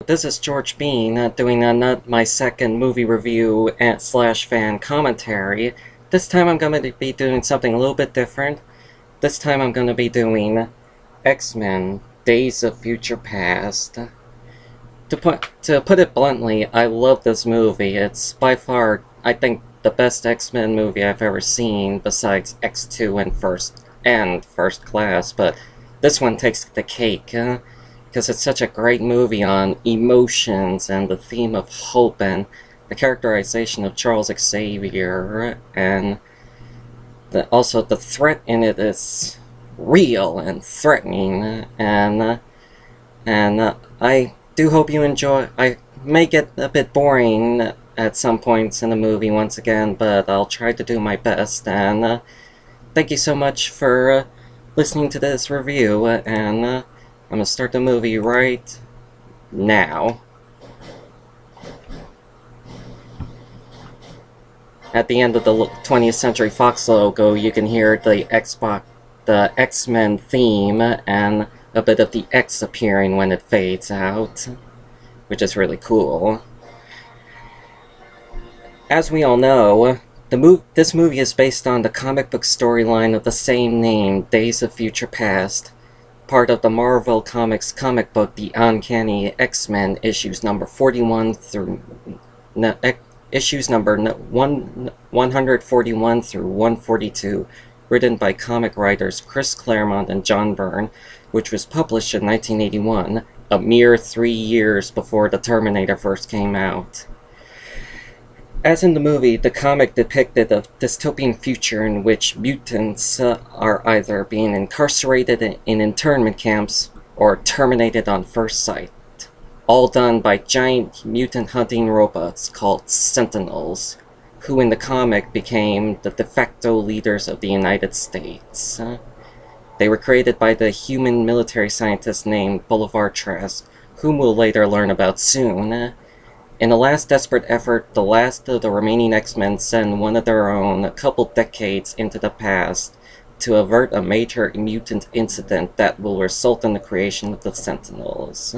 This is George Bean doing my second movie review and slash fan commentary. This time I'm going to be doing something a little bit different. This time I'm going to be doing X-Men Days of Future Past. To put it bluntly, I love this movie. It's by far, I think, the best X-Men movie I've ever seen besides X2 and First Class, but this one takes the cake. Because it's such a great movie on emotions and the theme of hope and the characterization of Charles Xavier, and also the threat in it is real and threatening, and I do hope you enjoy. I may get a bit boring at some points in the movie once again, but I'll try to do my best, and thank you so much for listening to this review, and I'm gonna start the movie right now. At the end of the 20th Century Fox logo, you can hear the X-Men theme and a bit of the X appearing when it fades out, which is really cool. As we all know, this movie is based on the comic book storyline of the same name, Days of Future Past, part of the Marvel Comics comic book, The Uncanny X-Men, issues number 41 through issues number 141 through 142, written by comic writers Chris Claremont and John Byrne, which was published in 1981, a mere 3 years before The Terminator first came out. As in the movie, the comic depicted a dystopian future in which mutants are either being incarcerated in internment camps or terminated on first sight, all done by giant mutant hunting robots called Sentinels, who in the comic became the de facto leaders of the United States. They were created by the human military scientist named Boulevard Trask, whom we'll later learn about soon. In a last desperate effort, the last of the remaining X-Men send one of their own a couple decades into the past to avert a major mutant incident that will result in the creation of the Sentinels.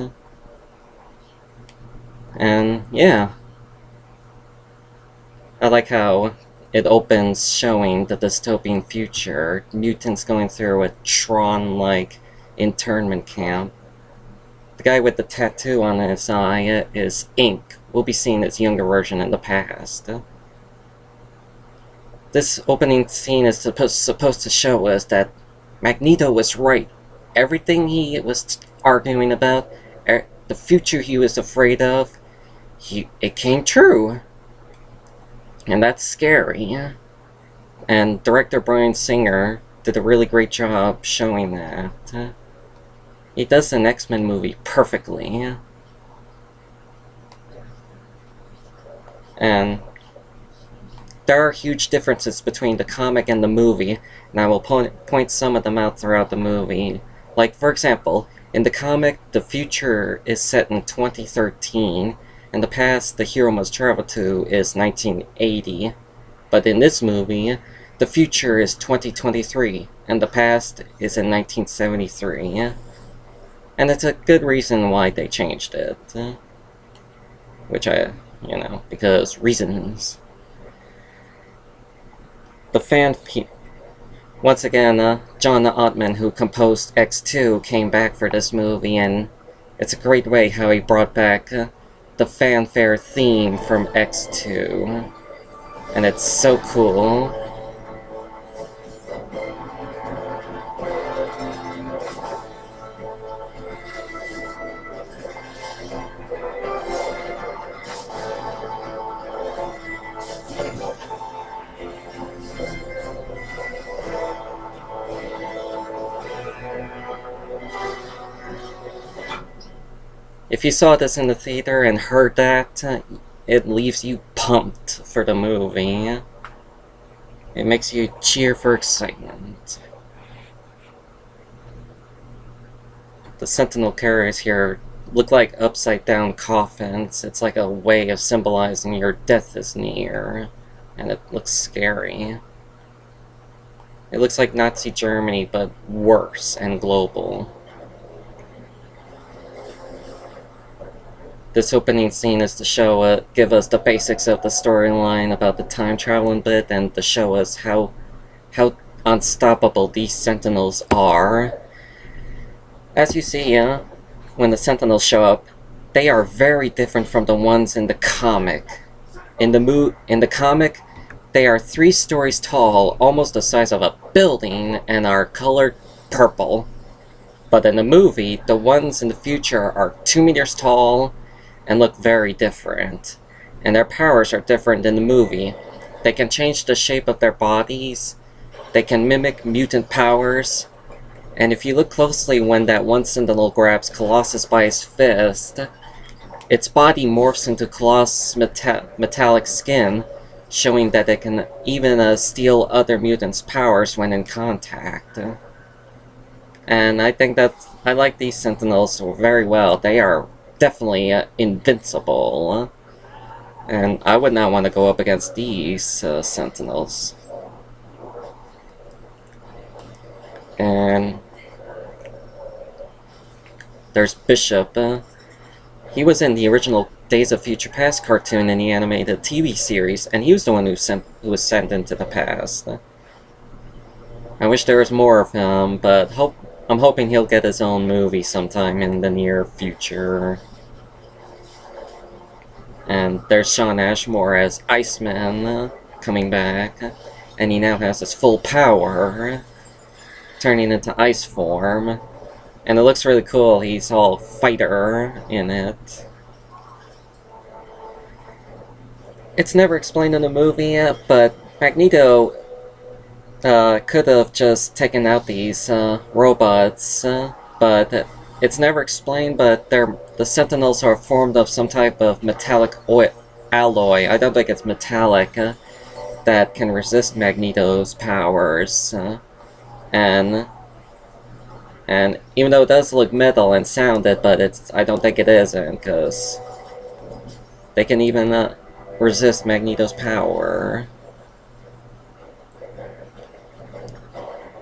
And yeah, I like how it opens showing the dystopian future, mutants going through a Tron-like internment camp. The guy with the tattoo on his eye is Ink. We'll be seeing his younger version in the past. This opening scene is supposed to show us that Magneto was right. Everything he was arguing about, the future he was afraid of, it came true. And that's scary. And director Bryan Singer did a really great job showing that. He does an X-Men movie perfectly. And there are huge differences between the comic and the movie, and I will point some of them out throughout the movie. Like, for example, in the comic, the future is set in 2013, and the past the hero must travel to is 1980. But in this movie, the future is 2023, and the past is in 1973. And it's a good reason why they changed it. Which because reasons. Once again, John Ottman, who composed X2, came back for this movie, and it's a great way how he brought back the fanfare theme from X2. And it's so cool. If you saw this in the theater and heard that, it leaves you pumped for the movie. It makes you cheer for excitement. The Sentinel carriers here look like upside-down coffins. It's like a way of symbolizing your death is near, and it looks scary. It looks like Nazi Germany, but worse and global. This opening scene is to show, give us the basics of the storyline about the time traveling bit, and to show us how unstoppable these Sentinels are. As you see, when the Sentinels show up, they are very different from the ones in the comic. In the comic, they are 3 stories tall, almost the size of a building, and are colored purple. But in the movie, the ones in the future are 2 meters tall and look very different. And their powers are different in the movie. They can change the shape of their bodies, they can mimic mutant powers, and if you look closely when that one Sentinel grabs Colossus by his fist, its body morphs into Colossus' metallic skin, showing that it can even steal other mutants' powers when in contact. And I think that I like these Sentinels very well. They are definitely invincible. And I would not want to go up against these Sentinels. And there's Bishop. He was in the original Days of Future Past cartoon in the animated TV series, and he was the one who was sent into the past. I wish there was more of him, but I'm hoping he'll get his own movie sometime in the near future. And there's Shawn Ashmore as Iceman coming back, and he now has his full power, turning into ice form. And it looks really cool. He's all fighter in it. It's never explained in the movie yet, but Magneto could have just taken out these robots, but it's never explained, but the Sentinels are formed of some type of metallic alloy. I don't think it's metallic, that can resist Magneto's powers. And even though it does look metal and sound it, but I don't think it isn't, because they can even resist Magneto's power.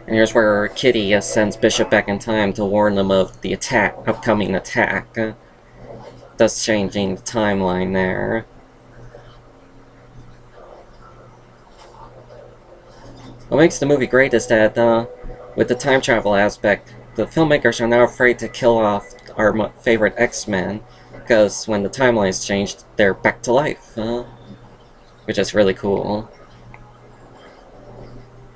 And here's where Kitty sends Bishop back in time to warn them of the upcoming attack, thus changing the timeline there. What makes the movie great is that, with the time travel aspect, the filmmakers are now afraid to kill off our favorite X-Men, because when the timeline's changed, they're back to life, which is really cool.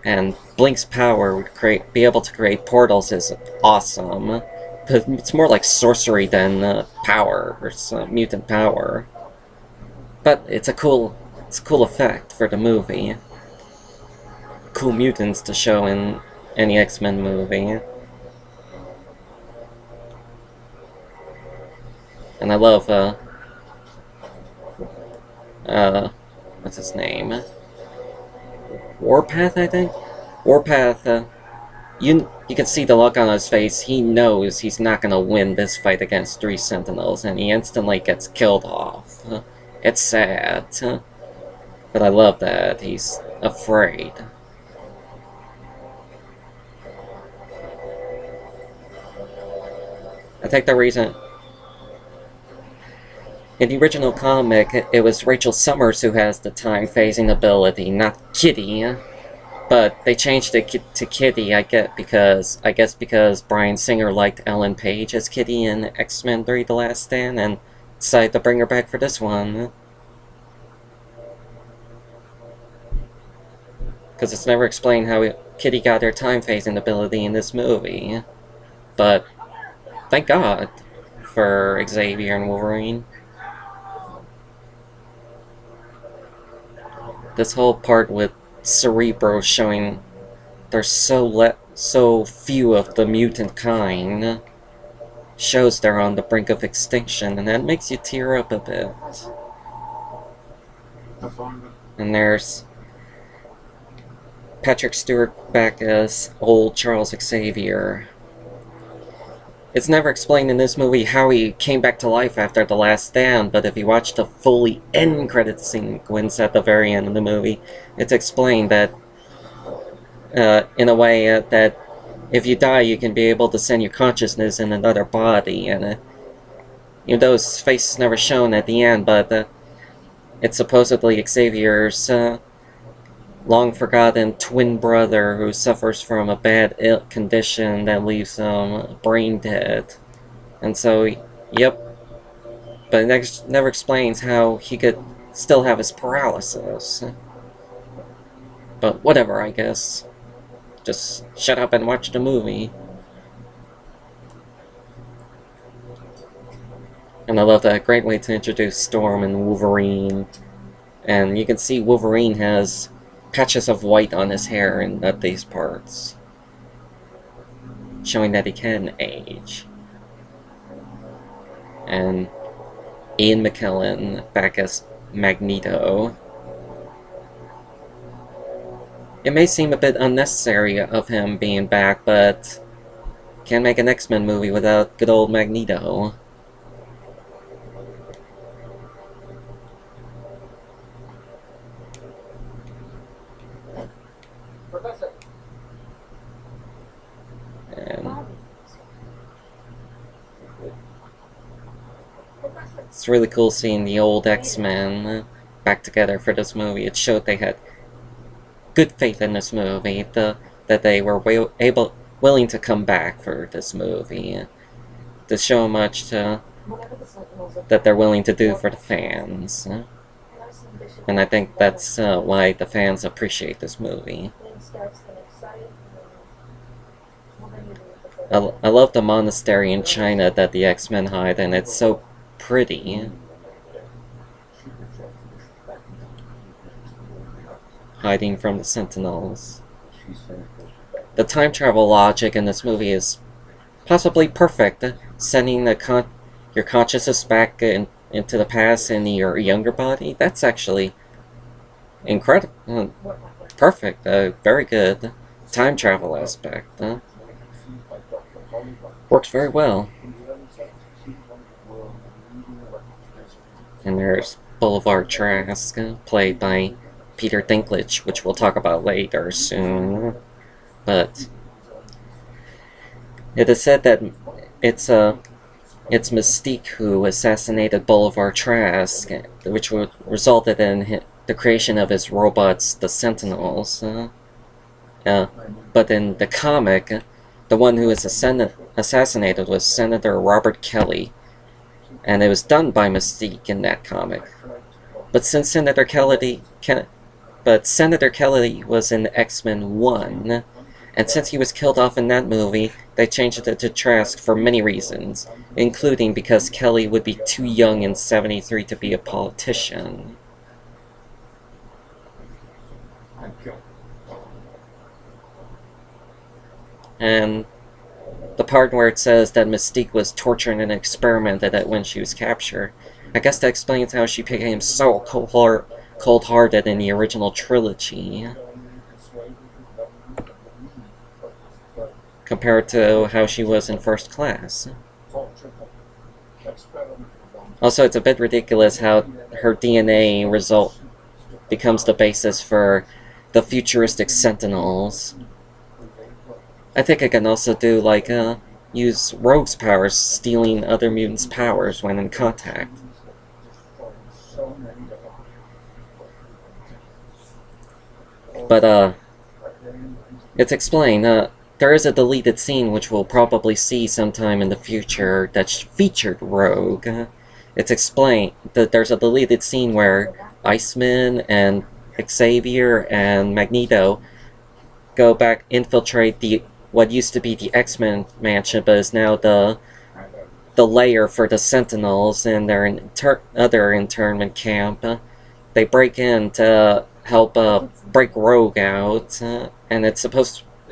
And Blink's power would be able to create portals is awesome, but it's more like sorcery than power, or mutant power. But it's a cool effect for the movie. Cool mutants to show in any X-Men movie. And I love, what's his name? Warpath, I think? Warpath, you can see the look on his face. He knows he's not gonna win this fight against 3 Sentinels, and he instantly gets killed off. It's sad, but I love that he's afraid. I think the reason... In the original comic, it was Rachel Summers who has the time-phasing ability, not Kitty. But they changed it to Kitty, I guess because Bryan Singer liked Ellen Page as Kitty in X-Men 3: The Last Stand, and decided to bring her back for this one. Because it's never explained how Kitty got her time-phasing ability in this movie. But thank God for Xavier and Wolverine. This whole part with Cerebro showing there's so few of the mutant kind shows they're on the brink of extinction, and that makes you tear up a bit. And there's Patrick Stewart back as old Charles Xavier. It's never explained in this movie how he came back to life after The Last Stand, but if you watch the fully end credit sequence at the very end of the movie, it's explained that, in a way, that if you die, you can be able to send your consciousness in another body, and even though his face is never shown at the end, but it's supposedly Xavier's long-forgotten twin brother who suffers from a bad condition that leaves him brain dead. And so, yep, but it never explains how he could still have his paralysis. But whatever, I guess. Just shut up and watch the movie. And I love that. Great way to introduce Storm and Wolverine. And you can see Wolverine has patches of white on his hair and at these parts, showing that he can age. And Ian McKellen back as Magneto. It may seem a bit unnecessary of him being back, but can't make an X-Men movie without good old Magneto. And it's really cool seeing the old X-Men back together for this movie. It showed they had good faith in this movie, that they were willing to come back for this movie, to show how much that they're willing to do for the fans. And I think that's why the fans appreciate this movie. I love the monastery in China that the X-Men hide, and it's so pretty. Hiding from the Sentinels. The time travel logic in this movie is possibly perfect, sending your consciousness back into the past in your younger body. That's actually incredible. Perfect. Very good. Time travel aspect. Works very well. And there's Boulevard Trask, played by Peter Dinklage, which we'll talk about later soon. But it is said that it's Mystique who assassinated Boulevard Trask, which resulted in the creation of his robots, the Sentinels. But in the comic, the one who was assassinated was Senator Robert Kelly, and it was done by Mystique in that comic. But since Senator Kelly was in X-Men 1, and since he was killed off in that movie, they changed it to Trask for many reasons, including because Kelly would be too young in '73 to be a politician. And the part where it says that Mystique was tortured and experimented at when she was captured, I guess that explains how she became so cold-hearted in the original trilogy, compared to how she was in First Class. Also, it's a bit ridiculous how her DNA result becomes the basis for the futuristic Sentinels. I think I can also do, like, use Rogue's powers, stealing other mutants' powers when in contact. But, it's explained, there is a deleted scene which we'll probably see sometime in the future that featured Rogue. It's explained that there's a deleted scene where Iceman and Xavier and Magneto go back, infiltrate what used to be the X-Men mansion, but is now the lair for the Sentinels in their other internment camp. They break in to help break Rogue out, and it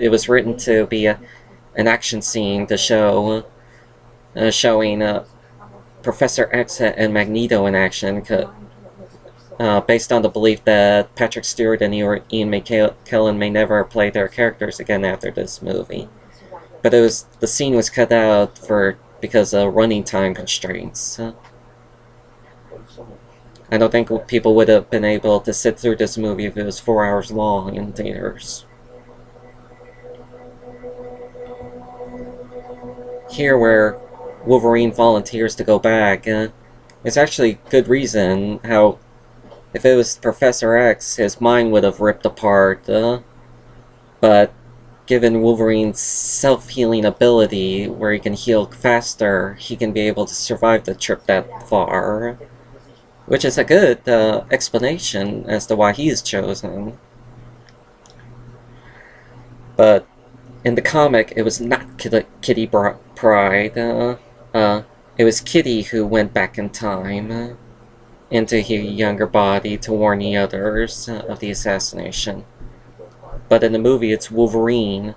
was written to be an action scene to show showing Professor X and Magneto in action, based on the belief that Patrick Stewart and Ian McKellen may never play their characters again after this movie. But the scene was cut out because of running time constraints. I don't think people would have been able to sit through this movie if it was 4 hours long in theaters. Here, where Wolverine volunteers to go back. It's actually good reason how, if it was Professor X, his mind would have ripped apart. But given Wolverine's self-healing ability, where he can heal faster, he can be able to survive the trip that far. Which is a good explanation as to why he is chosen. But in the comic, it was not Kitty Pryde. It was Kitty who went back in time into her younger body to warn the others of the assassination. But in the movie, it's Wolverine.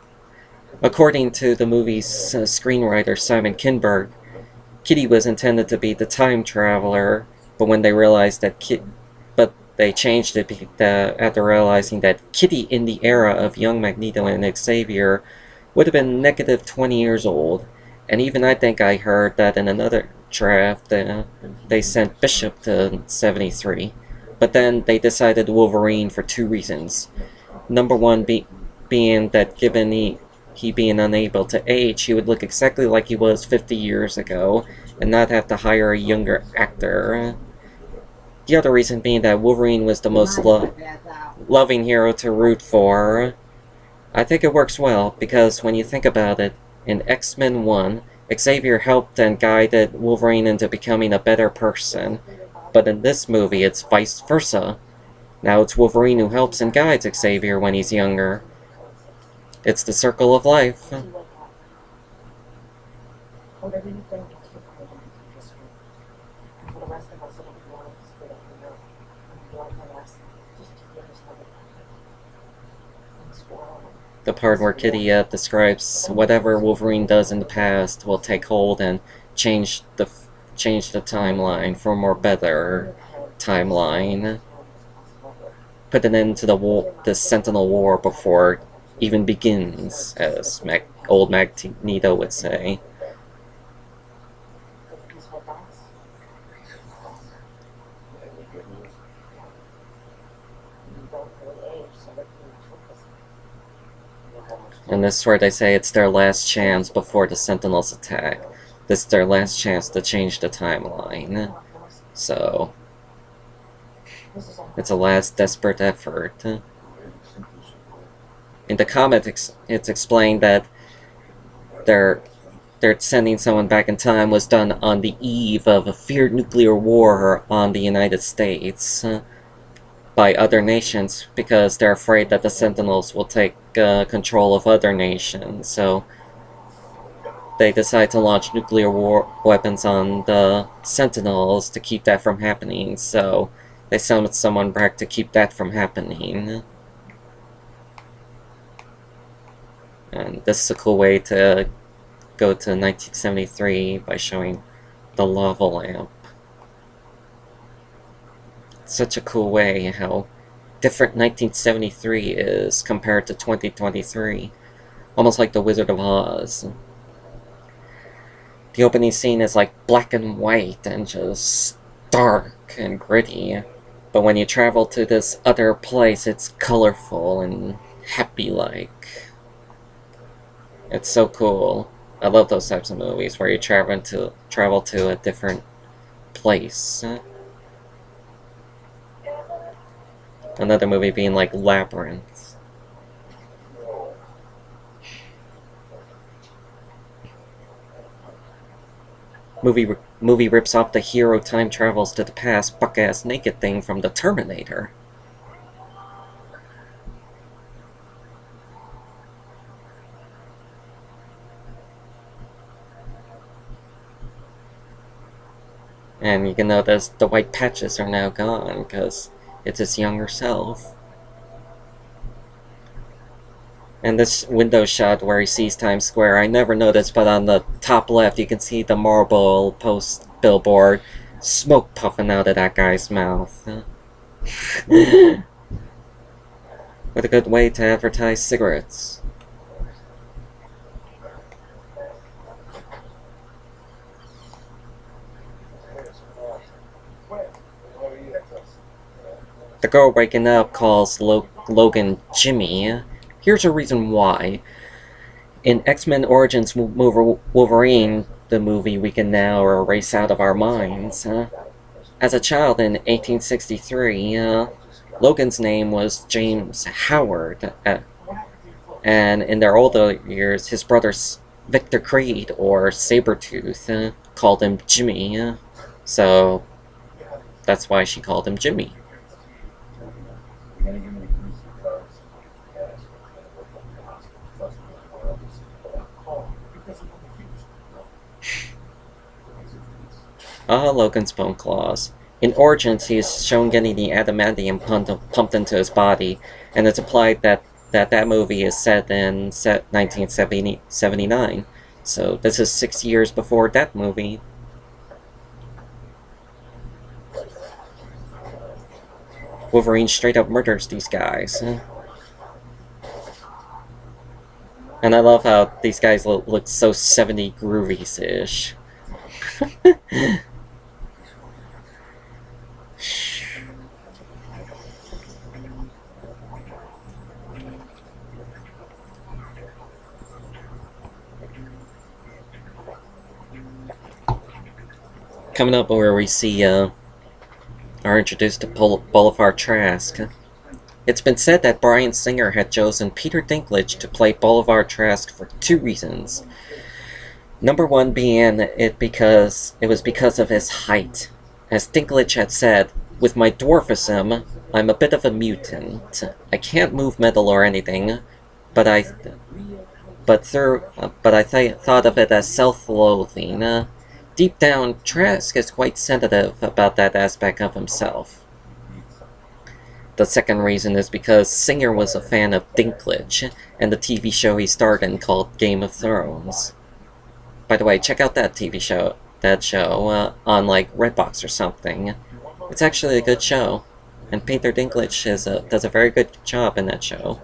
According to the movie's screenwriter Simon Kinberg, Kitty was intended to be the time traveler, but when they realized that they changed it after realizing that Kitty in the era of young Magneto and Xavier would have been negative 20 years old. And even I think I heard that in another draft, they sent Bishop to 73. But then they decided Wolverine for two reasons. Number one being that given he being unable to age, he would look exactly like he was 50 years ago, and not have to hire a younger actor. The other reason being that Wolverine was the most loving hero to root for. I think it works well, because when you think about it, in X-Men 1, Xavier helped and guided Wolverine into becoming a better person, but in this movie it's vice versa. Now it's Wolverine who helps and guides Xavier when he's younger. It's the circle of life. The part where Kitty describes whatever Wolverine does in the past will take hold and change the timeline for a more better timeline. Put an end to the Sentinel War before it even begins, as old Magneto would say. And this is where they say it's their last chance before the Sentinels attack. This is their last chance to change the timeline. So it's a last desperate effort. In the comics, it's explained that their sending someone back in time was done on the eve of a feared nuclear war on the United States by other nations, because they're afraid that the Sentinels will take control of other nations. So they decide to launch nuclear weapons on the Sentinels to keep that from happening. So they send someone back to keep that from happening. And this is a cool way to go to 1973 by showing the lava lamp. It's such a cool way how different 1973 is compared to 2023. Almost like the Wizard of Oz. The opening scene is like black and white and just dark and gritty. But when you travel to this other place, it's colorful and happy-like. It's so cool. I love those types of movies where you travel to a different place. Another movie being like Labyrinth. Movie rips off the hero time travels to the past buck-ass naked thing from the Terminator. And you can notice the white patches are now gone, because it's his younger self. And this window shot where he sees Times Square, I never noticed, but on the top left you can see the Marlboro post billboard, smoke puffing out of that guy's mouth. What a good way to advertise cigarettes. The girl waking up calls Logan Jimmy. Here's a reason why. In X-Men Origins Wolverine, the movie we can now erase out of our minds. As a child in 1863, Logan's name was James Howard, and in their older years, his brother Victor Creed, or Sabretooth, called him Jimmy, so that's why she called him Jimmy. Logan's bone claws. In Origins, he is shown getting the adamantium pumped into his body, and it's implied that movie is set in 1979. So this is 6 years before that movie. Wolverine straight up murders these guys. And I love how these guys look so 70 groovies-ish. Coming up where we see, are introduced to Boulevard Trask. It's been said that Bryan Singer had chosen Peter Dinklage to play Boulevard Trask for 2 reasons. Number one being because it was because of his height. As Dinklage had said, "With my dwarfism, I'm a bit of a mutant. I can't move metal or anything, but I thought of it as self-loathing. Deep down, Trask is quite sensitive about that aspect of himself." The second reason is because Singer was a fan of Dinklage and the TV show he starred in called Game of Thrones. By the way, check out that TV show, on like Redbox or something. It's actually a good show, and Peter Dinklage does a very good job in that show.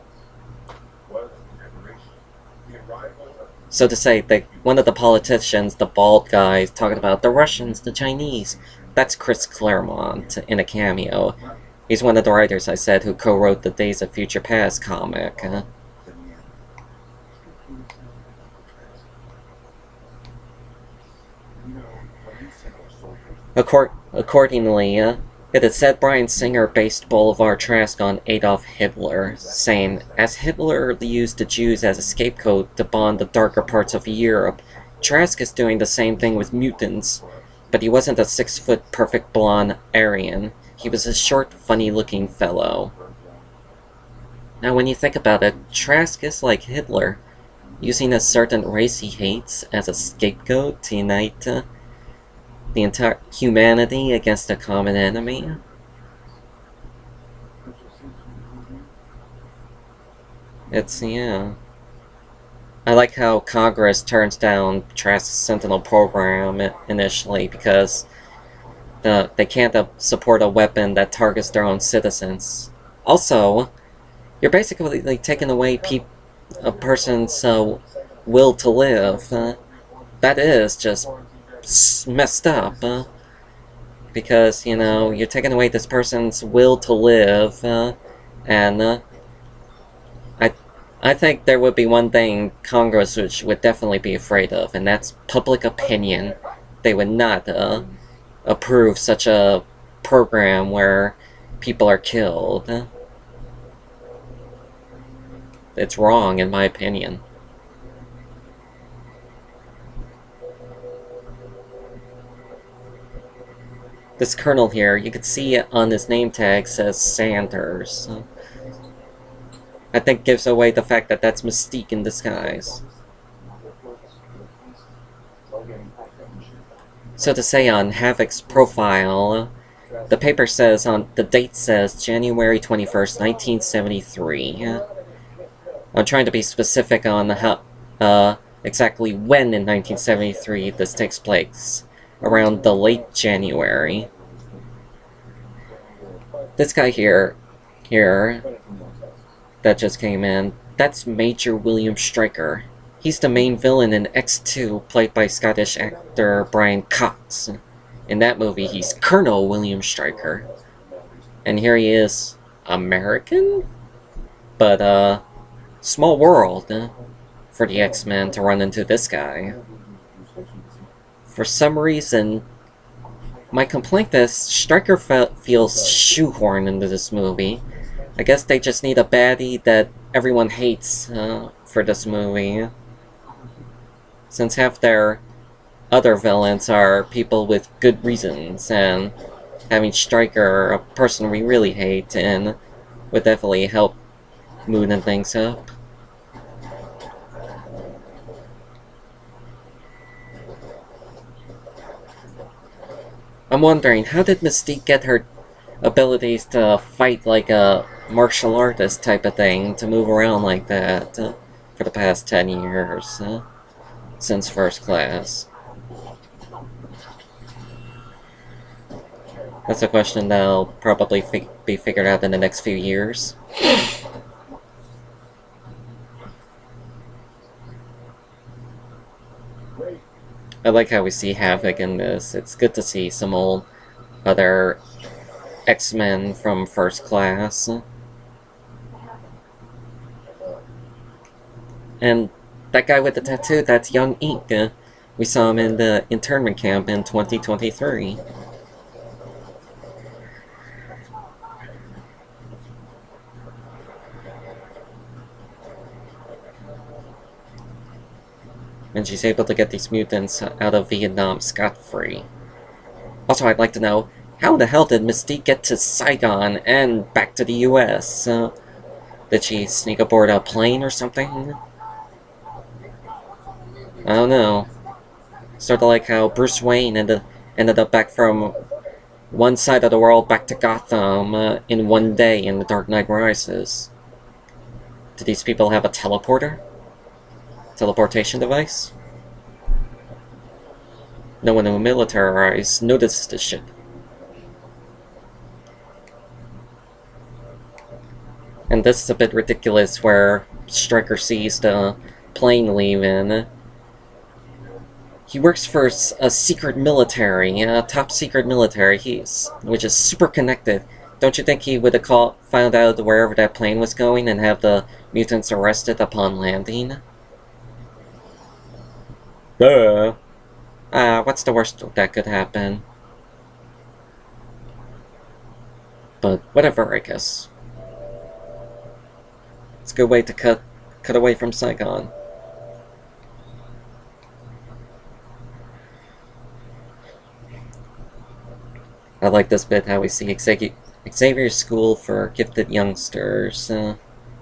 So to say, one of the politicians, the bald guy, talking about the Russians, the Chinese, that's Chris Claremont in a cameo. He's one of the writers I said who co-wrote the Days of Future Past comic. Accordingly, it is said Bryan Singer based Boulevard Trask on Adolf Hitler, saying, "As Hitler used the Jews as a scapegoat to bond the darker parts of Europe, Trask is doing the same thing with mutants, but he wasn't a 6-foot perfect blonde Aryan. He was a short, funny-looking fellow." Now when you think about it, Trask is like Hitler, using a certain race he hates as a scapegoat to unite the entire humanity against a common enemy. Yeah. I like how Congress turns down Trask's Sentinel program initially because they can't support a weapon that targets their own citizens. Also, you're basically taking away a person's will to live. That is just messed up, because, you're taking away this person's will to live, and I think there would be one thing Congress would definitely be afraid of, and that's public opinion. They would not approve such a program where people are killed. It's wrong, in my opinion. This colonel here, you can see it on his name tag, says Sanders. I think gives away the fact that that's Mystique in disguise. So to say on Havoc's profile, the paper says the date says January 21st, 1973. I'm trying to be specific on how exactly when in 1973 this takes place. Around the late January. This guy here, that just came in, that's Major William Stryker. He's the main villain in X2, played by Scottish actor Brian Cox. In that movie, he's Colonel William Stryker. And here he is, American? But, small world for the X-Men to run into this guy. For some reason, my complaint is Stryker feels shoehorned into this movie. I guess they just need a baddie that everyone hates for this movie. Since half their other villains are people with good reasons, and having Stryker, a person we really hate, and would definitely help mooding things up. I'm wondering, how did Mystique get her abilities to fight like a martial artist type of thing, to move around like that for the past 10 years since First Class? That's a question that'll probably be figured out in the next few years. I like how we see Havoc in this. It's good to see some old other X-Men from First Class. And that guy with the tattoo, that's Young Ink. We saw him in the internment camp in 2023. And she's able to get these mutants out of Vietnam scot-free. Also, I'd like to know, how the hell did Mystique get to Saigon and back to the US? Did she sneak aboard a plane or something? I don't know. Sort of like how Bruce Wayne ended up back from one side of the world back to Gotham in one day in The Dark Knight Rises. Do these people have a teleporter? Teleportation device? No one who militarized noticed this shit. And this is a bit ridiculous where Stryker sees the plane leaving. He works for a secret military, a top secret military, which is super connected. Don't you think he would have found out wherever that plane was going and have the mutants arrested upon landing? Duh. What's the worst that could happen? But whatever, I guess. It's a good way to cut away from Saigon. I like this bit, how we see Xavier's school for gifted youngsters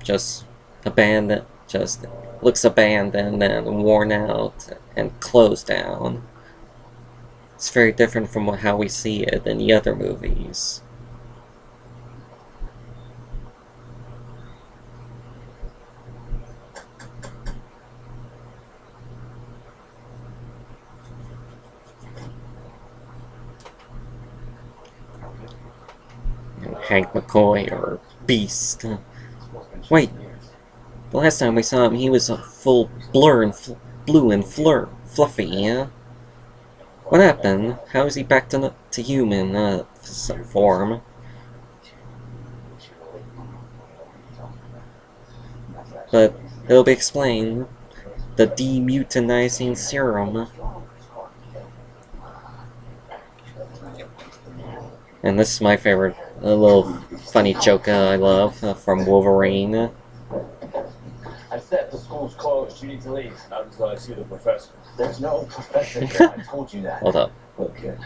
just abandoned, just looks abandoned and worn out and closed down. It's very different from how we see it in the other movies. And Hank McCoy or Beast. Wait, the last time we saw him, he was a full blue and fluffy, yeah? What happened? How is he back to human form? But it'll be explained. The demutinizing serum. And this is my favorite, a little funny joke I love from Wolverine. I said the school's closed. You need to leave. Not until I see the professor. There's no professor here. I told you that. Hold up. Okay.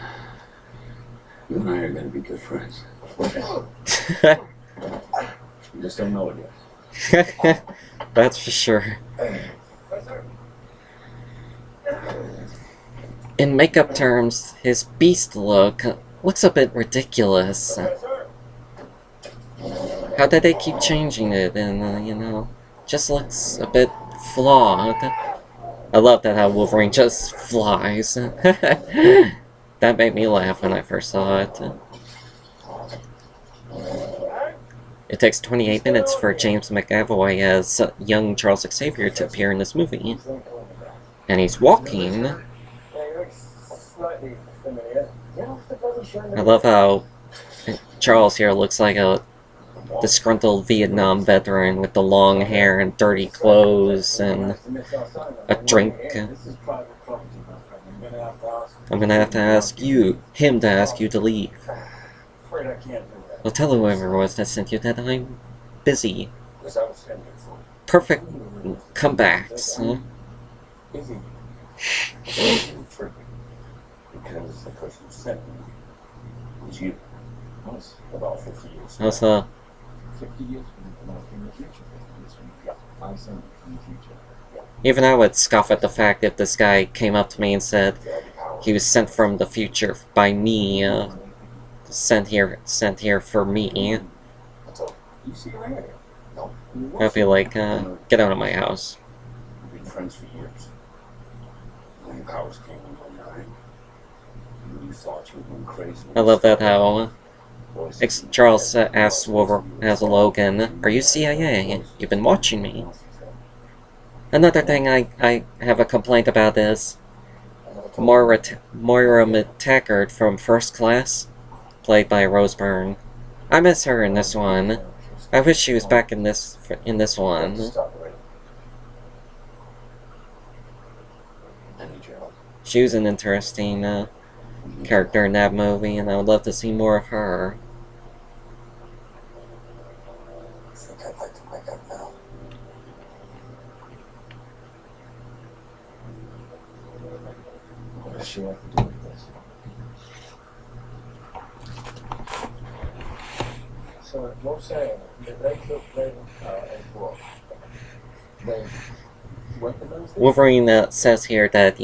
You and I are going to be good friends. You just don't know it yet. That's for sure. In makeup terms, his Beast look looks a bit ridiculous. How did they keep changing it? And, you know, just looks a bit flawed. I love that how Wolverine just flies. That made me laugh when I first saw it. It takes 28 minutes for James McAvoy as young Charles Xavier to appear in this movie. And he's walking. I love how Charles here looks like a disgruntled Vietnam veteran with the long hair and dirty clothes and a drink. I'm gonna have to ask him to ask you to leave. Afraid I can't do that. I'll tell whoever it was that sent you that I'm busy. Because I was sent here for Perfect comebacks. Huh? Easy. Tricky. Because the person who sent me was you. Once, about 50 years. Also, 50 years from the future. 50 years from the future. 5 cents from the future. even I would scoff at the fact if this guy came up to me and said he was sent from the future by me, sent here for me. You see her here? No. I'd be like, get out of my house. We've been friends for years. When your powers came in 1999, you thought you were going crazy. I love that how Charles asks Logan, "Are you CIA? You've been watching me." Another thing I have a complaint about is Moira Taggart from First Class, played by Rose Byrne. I miss her in this one. I wish she was back in this one. She was an interesting character in that movie, and I would love to see more of her. I think I'd like to wake up now. What does she have to do with this? So, you're saying that they took them and what? They weaponized them? Wolverine says here that,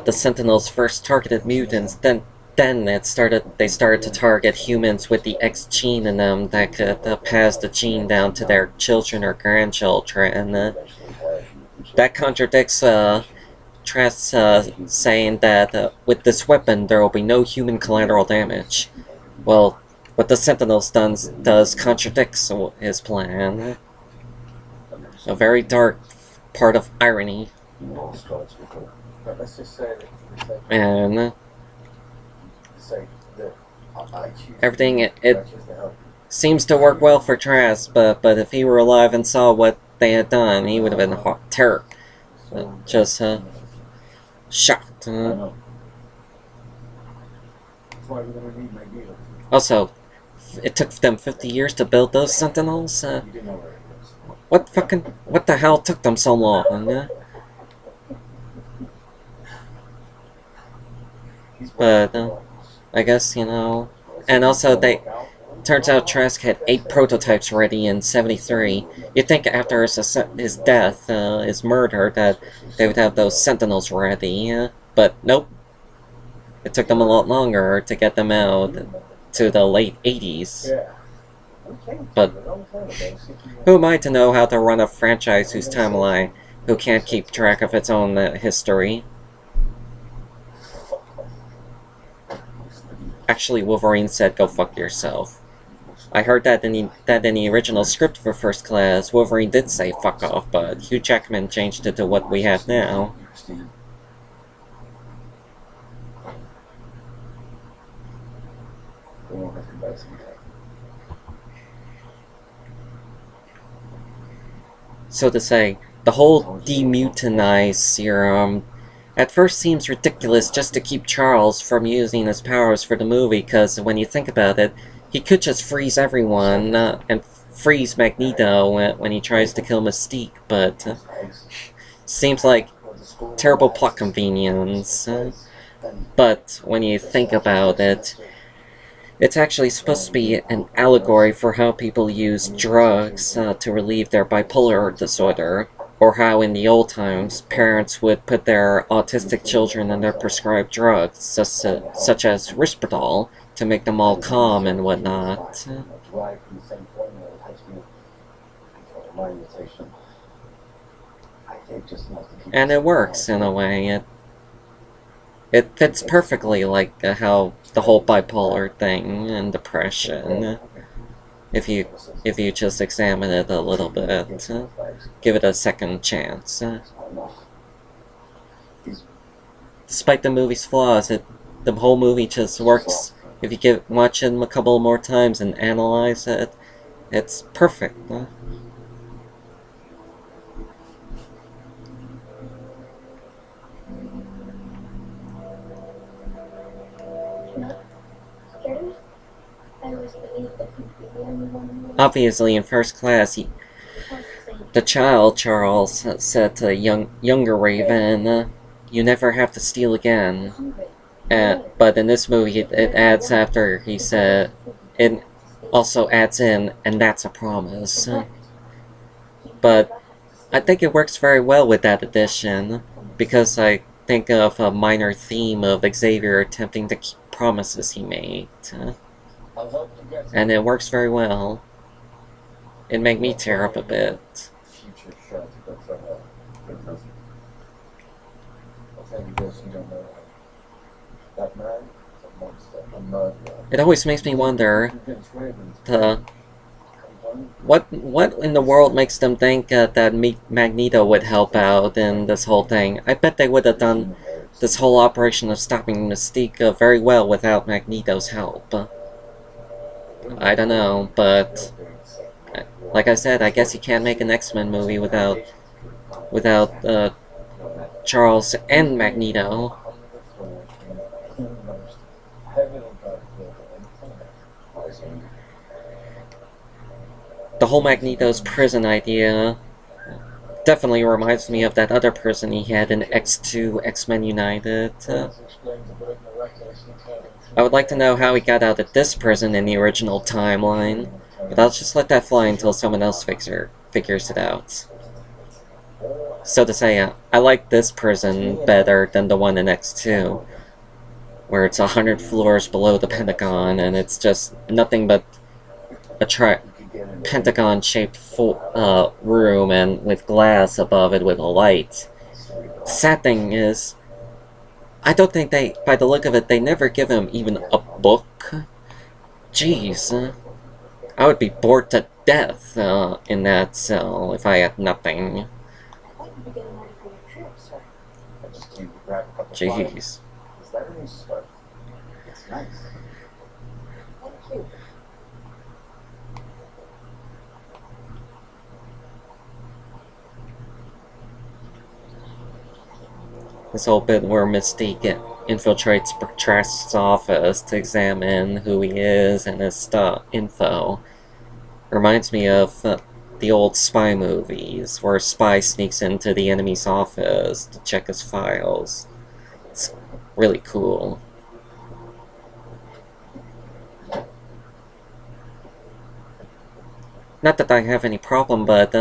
the Sentinels first targeted mutants, then they started to target humans with the X gene in them that could pass the gene down to their children or grandchildren. And that contradicts Trask saying that with this weapon there will be no human collateral damage. Well, what the Sentinels does contradicts his plan. A very dark part of irony. Let's just say that And everything it seems to work well for Trask, but if he were alive and saw what they had done, he would have been just shocked. Also, it took them 50 years to build those Sentinels. What the hell took them so long? But I guess, and also turns out Trask had 8 prototypes ready in '73. You'd think after his death, his murder, that they would have those Sentinels ready, but nope. It took them a lot longer to get them out to the late '80s. But who am I to know how to run a franchise whose timeline, who can't keep track of its own history? Actually, Wolverine said, "Go fuck yourself." I heard that in the original script for First Class, Wolverine did say "fuck off," but Hugh Jackman changed it to what we have now. So to say, the whole demutinize serum at first seems ridiculous just to keep Charles from using his powers for the movie, because when you think about it, he could just freeze everyone and freeze Magneto when he tries to kill Mystique, but seems like terrible plot convenience. But when you think about it, it's actually supposed to be an allegory for how people use drugs to relieve their bipolar disorder, or how in the old times parents would put their autistic children on their prescribed drugs, such as Risperdal, to make them all calm and whatnot. And it works in a way. It fits perfectly, like how the whole bipolar thing and depression. If you just examine it a little bit, give it a second chance. Despite the movie's flaws, the whole movie just works. If you watch it a couple more times and analyze it, it's perfect. Obviously, in first class, the child, Charles, said to younger Raven, "You never have to steal again." But in this movie, it adds after he said, it also adds in, "and that's a promise." But I think it works very well with that addition, because I think of a minor theme of Xavier attempting to keep promises he made. And it works very well. It made me tear up a bit. It always makes me wonder, what in the world makes them think that Magneto would help out in this whole thing? I bet they would have done this whole operation of stopping Mystique very well without Magneto's help. I don't know, but like I said, I guess you can't make an X-Men movie without Charles and Magneto. The whole Magneto's prison idea definitely reminds me of that other prison he had in X2 X-Men United. I would like to know how he got out of this prison in the original timeline, but I'll just let that fly until someone else figures it out. So to say, I like this prison better than the one in X2, where it's 100 floors below the Pentagon, and it's just nothing but a Pentagon-shaped room and with glass above it with a light. The sad thing is, I don't think by the look of it, they never give him even a book. Jeez, I would be bored to death in that cell if I had nothing. Jeez. This whole bit where Mystique infiltrates Trask's office to examine who he is and his info reminds me of the old spy movies, where a spy sneaks into the enemy's office to check his files. It's really cool. Not that I have any problem, but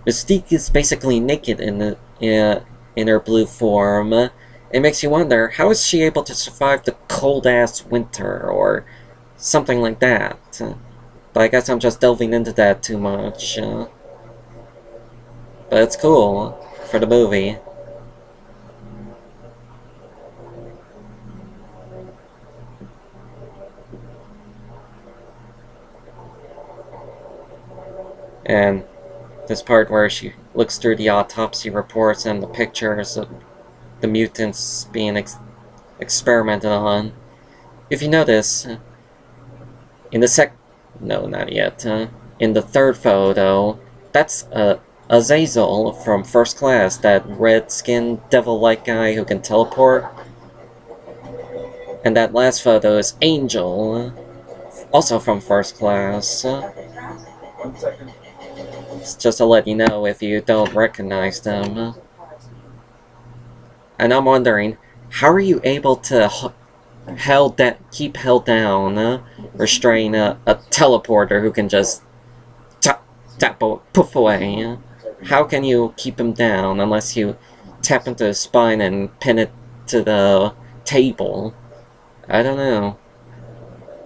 Mystique is basically naked in her blue form. It makes you wonder, how is she able to survive the cold-ass winter, or something like that? But I guess I'm just delving into that too much. But it's cool for the movie. And this part where she looks through the autopsy reports and the pictures of the mutants being experimented on. If you notice, in the no, not yet. In the third photo, that's Azazel from First Class, that red-skinned devil-like guy who can teleport. And that last photo is Angel, also from First Class. 1 second. It's just to let you know if you don't recognize them. And I'm wondering, how are you able to keep held down, restrain a teleporter who can just poof away? How can you keep him down unless you tap into his spine and pin it to the table? I don't know.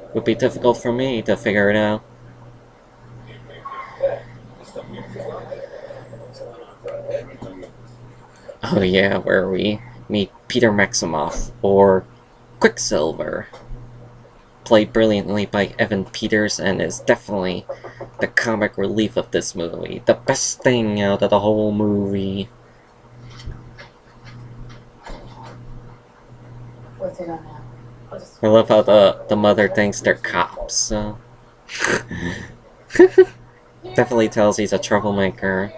It would be difficult for me to figure it out. Oh yeah, where we meet Peter Maximoff, or Quicksilver, played brilliantly by Evan Peters, and is definitely the comic relief of this movie. The best thing out of the whole movie. What's it on now? I love how the mother thinks they're cops. Definitely tells he's a troublemaker.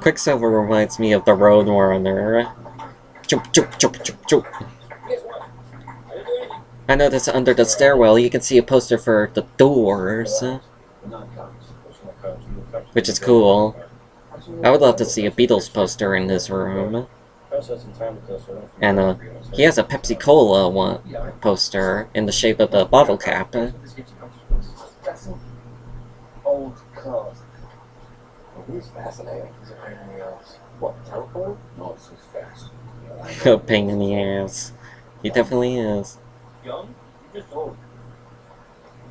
Quicksilver reminds me of the Roadrunner. Choop, choop, choop, choop, choop. I noticed under the stairwell you can see a poster for the Doors, which is cool. I would love to see a Beatles poster in this room. And he has a Pepsi Cola one poster in the shape of the bottle cap. That's an old card. He's fascinating. He's a pain in the ass. What, teleport? No, it's just fast. A pain in the ass. He definitely is. Young? You're just old.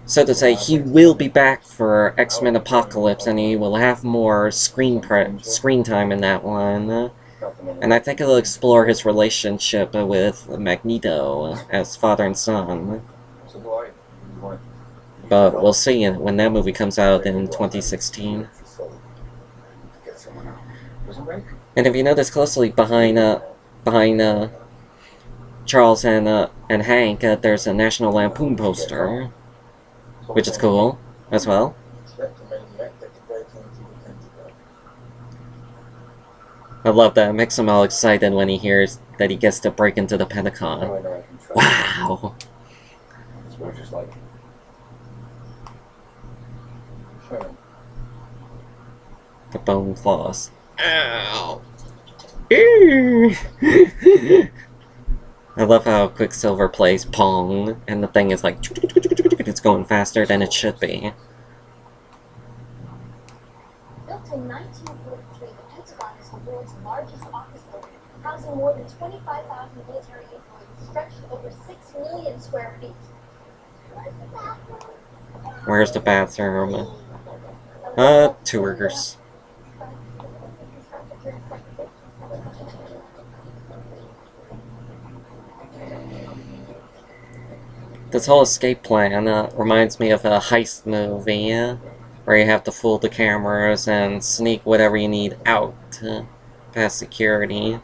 So to say, he will be back for X-Men Apocalypse, and he will have more screen time in that one. And I think he'll explore his relationship with Magneto as father and son. But we'll see when that movie comes out in 2016. And if you notice closely behind Charles and Hank, there's a National Lampoon poster, which is cool as well. I love that. It makes him all excited when he hears that he gets to break into the Pentagon. Wow! The bone claws. Ow! I love how Quicksilver plays Pong, and the thing is like, it's going faster than it should be. Built in 1943, the Pentagon is the world's largest office building, housing more than 25,000 military employees, stretched over 6 million square feet. Where's the bathroom? Tours. This whole escape plan reminds me of a heist movie, where you have to fool the cameras and sneak whatever you need out past security.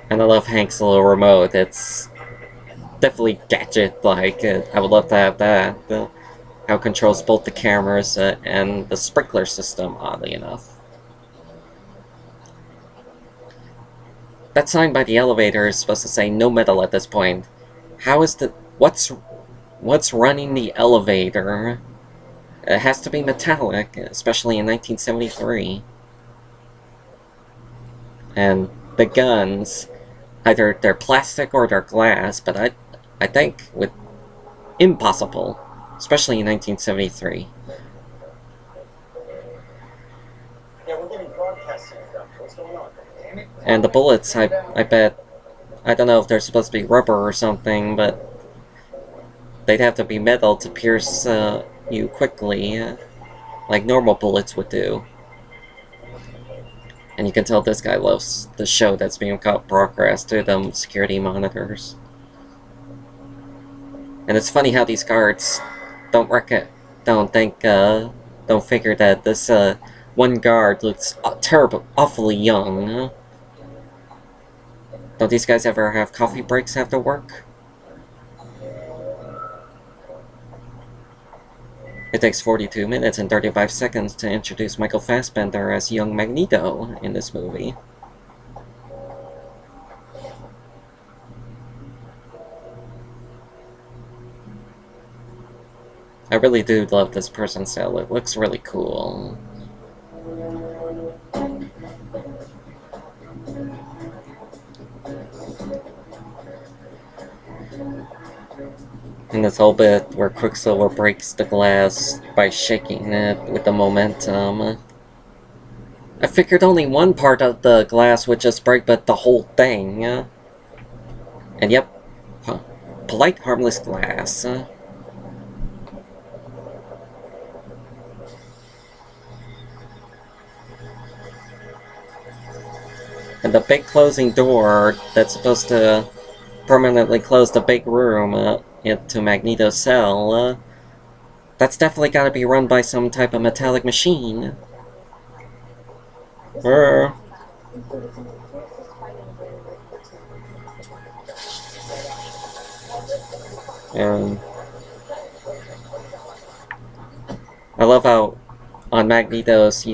And I love Hank's little remote. It's definitely gadget-like. I would love to have that. How it controls both the cameras and the sprinkler system, oddly enough. That sign by the elevator is supposed to say no metal at this point. How is the... What's running the elevator? It has to be metallic, especially in 1973. And the guns, either they're plastic or they're glass, but I think with impossible, especially in 1973. Yeah, we're getting broadcasting stuff. What's going on? Damn it. And the bullets, I bet, I don't know if they're supposed to be rubber or something, but they'd have to be metal to pierce you quickly, like normal bullets would do. And you can tell this guy loves the show that's being broadcast through them security monitors. And it's funny how these guards don't figure that this one guard looks awfully young. Don't these guys ever have coffee breaks after work? It takes 42 minutes and 35 seconds to introduce Michael Fassbender as young Magneto in this movie. I really do love this person's style. It looks really cool. And this whole bit where Quicksilver breaks the glass by shaking it with the momentum. I figured only one part of the glass would just break, but the whole thing. And yep, polite, harmless glass. And the big closing door that's supposed to permanently close the big room into Magneto's cell, that's definitely gotta be run by some type of metallic machine. And I love how on Magneto's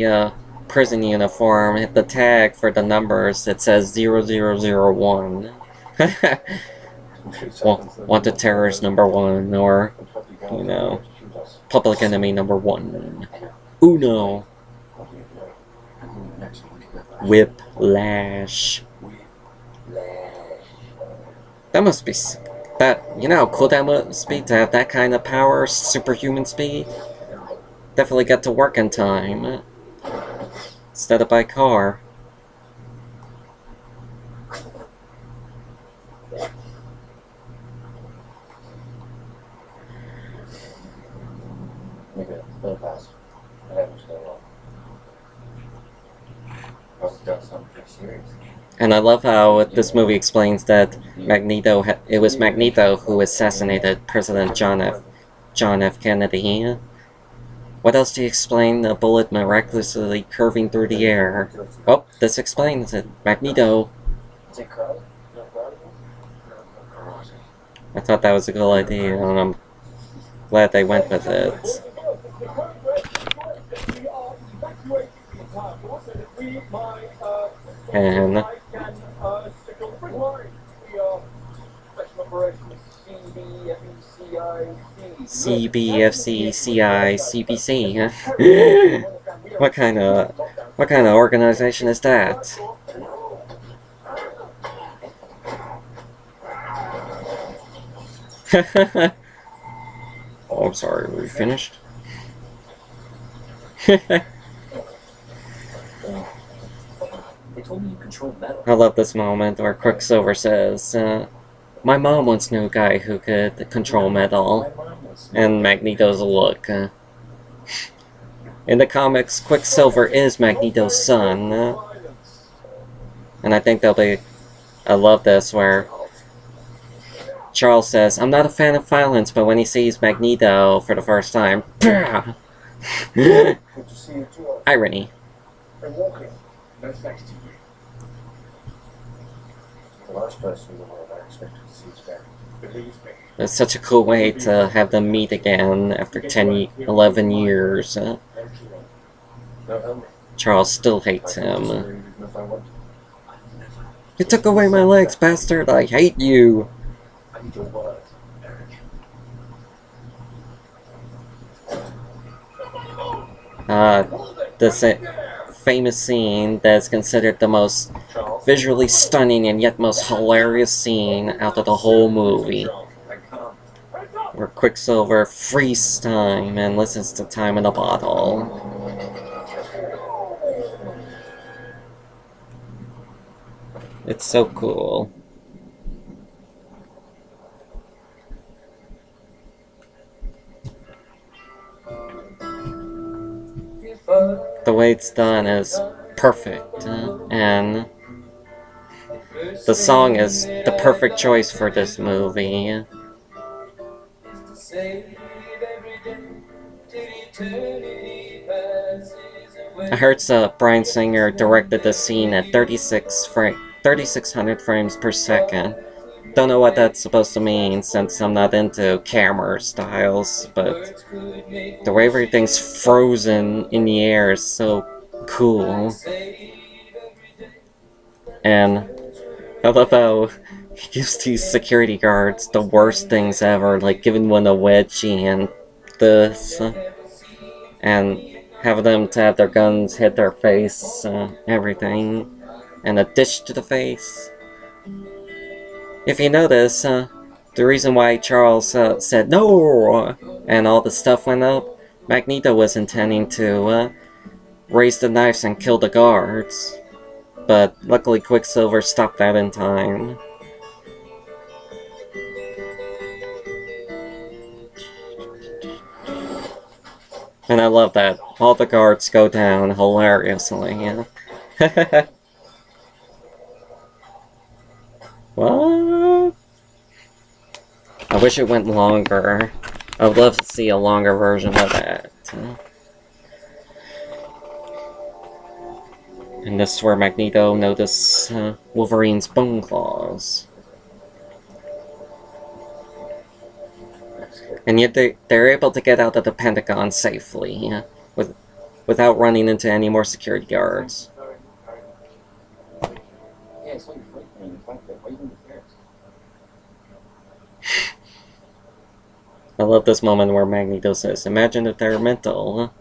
prison uniform, the tag for the numbers, it says 0001. Wanted Terrorist #1, or, you know, Public Enemy #1. Uno. Whiplash. That must be... That, you know how cool that must be to have that kind of power, superhuman speed? Definitely got to work in time. Instead of by car. Maybe they'll pass. I haven't stayed long. Must have done something pretty serious. And I love how this movie explains that it was Magneto who assassinated President John F. Kennedy. What else do you explain a bullet miraculously curving through the air? Oh, this explains it. Magneto. Is it crowded? I thought that was a good idea, and I'm glad they went with it. And CBFC, CI, CBC. What kind of organization is that? Oh, I'm sorry. Were we finished? I love this moment where Quicksilver says, "My mom once knew a guy who could control metal," and Magneto's look. In the comics, Quicksilver is Magneto's son, and I think they'll be. I love this where Charles says, "I'm not a fan of violence," but when he sees Magneto for the first time, irony. The last person in the world I expected to see is back. Believe me. It's such a cool way to have them meet again after 11 years. Charles still hates him. You took away my legs, bastard! I hate you! I need your word, Eric. This famous scene that's considered the most visually stunning and yet most hilarious scene out of the whole movie, where Quicksilver freezes time and listens to Time in a Bottle. It's so cool. The way it's done is perfect, and the song is the perfect choice for this movie. I heard Bryan Singer directed the scene at 3600 frames per second. Don't know what that's supposed to mean since I'm not into camera styles, but the way everything's frozen in the air is so cool. And I love how he gives these security guards the worst things ever, like giving one a wedgie and this, and having them to have their guns hit their face, everything, and a dish to the face. If you notice, the reason why Charles said no and all the stuff went up, Magneto was intending to raise the knives and kill the guards, but luckily Quicksilver stopped that in time. And I love that all the guards go down hilariously. What? I wish it went longer. I would love to see a longer version of that. And this is where Magneto noticed Wolverine's bone claws. And yet they're able to get out of the Pentagon safely, without running into any more security guards. love this moment where Magneto says, "Imagine if they're mental."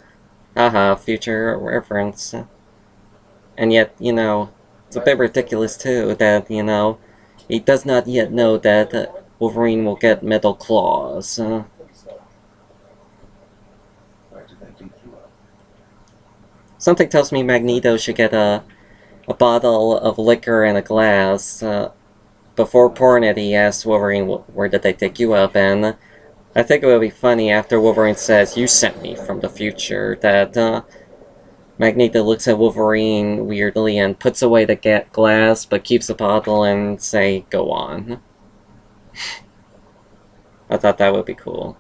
Haha, future reference. And yet, it's a bit ridiculous too that, he does not yet know that Wolverine will get metal claws. Where did they beat you up? Something tells me Magneto should get a bottle of liquor and a glass. Before pouring it, he asks Wolverine, "Where did they take you up?" And I think it would be funny after Wolverine says, "You sent me from the future," that Magneto looks at Wolverine weirdly and puts away the glass, but keeps the bottle and say, "Go on." I thought that would be cool.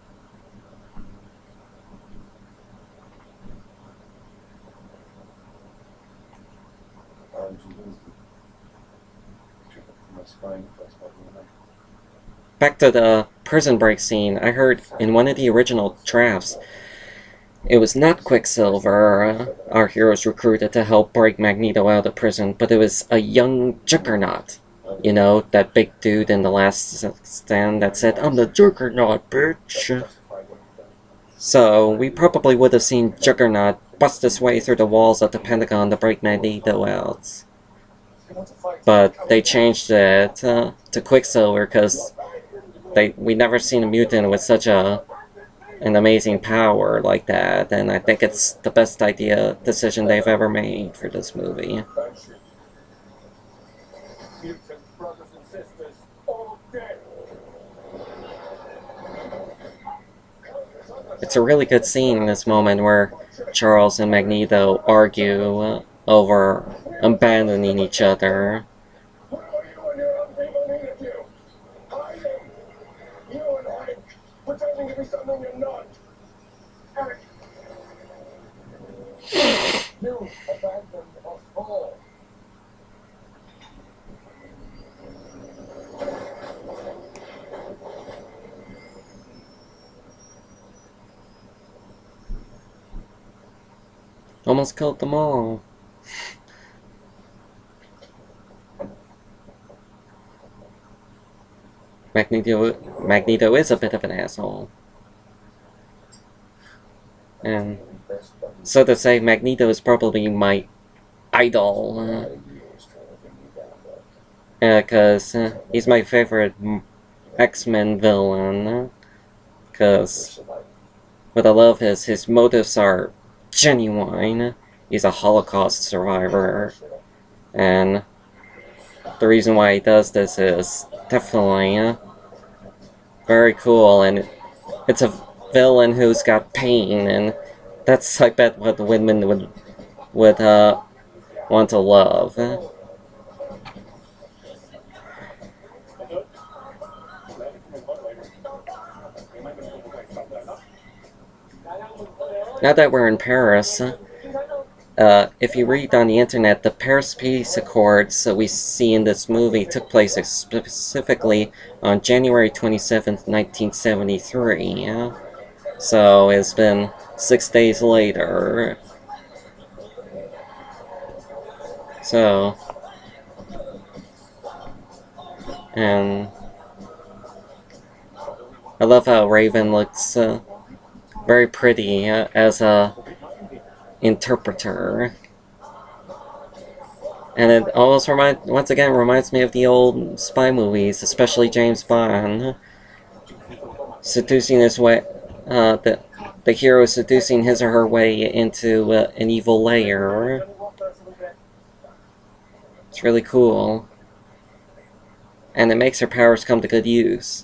How did you lose them? My spine flex button. Back to the prison break scene, I heard in one of the original drafts, it was not Quicksilver our heroes recruited to help break Magneto out of prison, but it was a young Juggernaut. You know, that big dude in The Last Stand that said, "I'm the Juggernaut, bitch." So, we probably would have seen Juggernaut bust his way through the walls of the Pentagon to break Magneto out. But they changed it to Quicksilver because we never seen a mutant with such an amazing power like that, and I think it's the best decision they've ever made for this movie. Brothers and sisters, all dead. It's a really good scene in this moment where Charles and Magneto argue over abandoning each other. What are you and your other people need to do? Hiding! You and Hank, pretending to be something you're not. Hank, you abandoned us all. Almost killed them all. Magneto is a bit of an asshole. And so to say, Magneto is probably my idol. Because he's my favorite X-Men villain. Because what I love is his motives are genuine. He's a Holocaust survivor. And the reason why he does this is definitely very cool. And it's a villain who's got pain. And that's, I bet, what women would want to love. Now that we're in Paris, if you read on the internet, the Paris Peace Accords that we see in this movie took place specifically on January 27th, 1973. So it's been 6 days later. So, and I love how Raven looks very pretty as a interpreter. And it almost once again reminds me of the old spy movies, especially James Bond. Seducing his way, the hero seducing his or her way into an evil lair. It's really cool. And it makes her powers come to good use.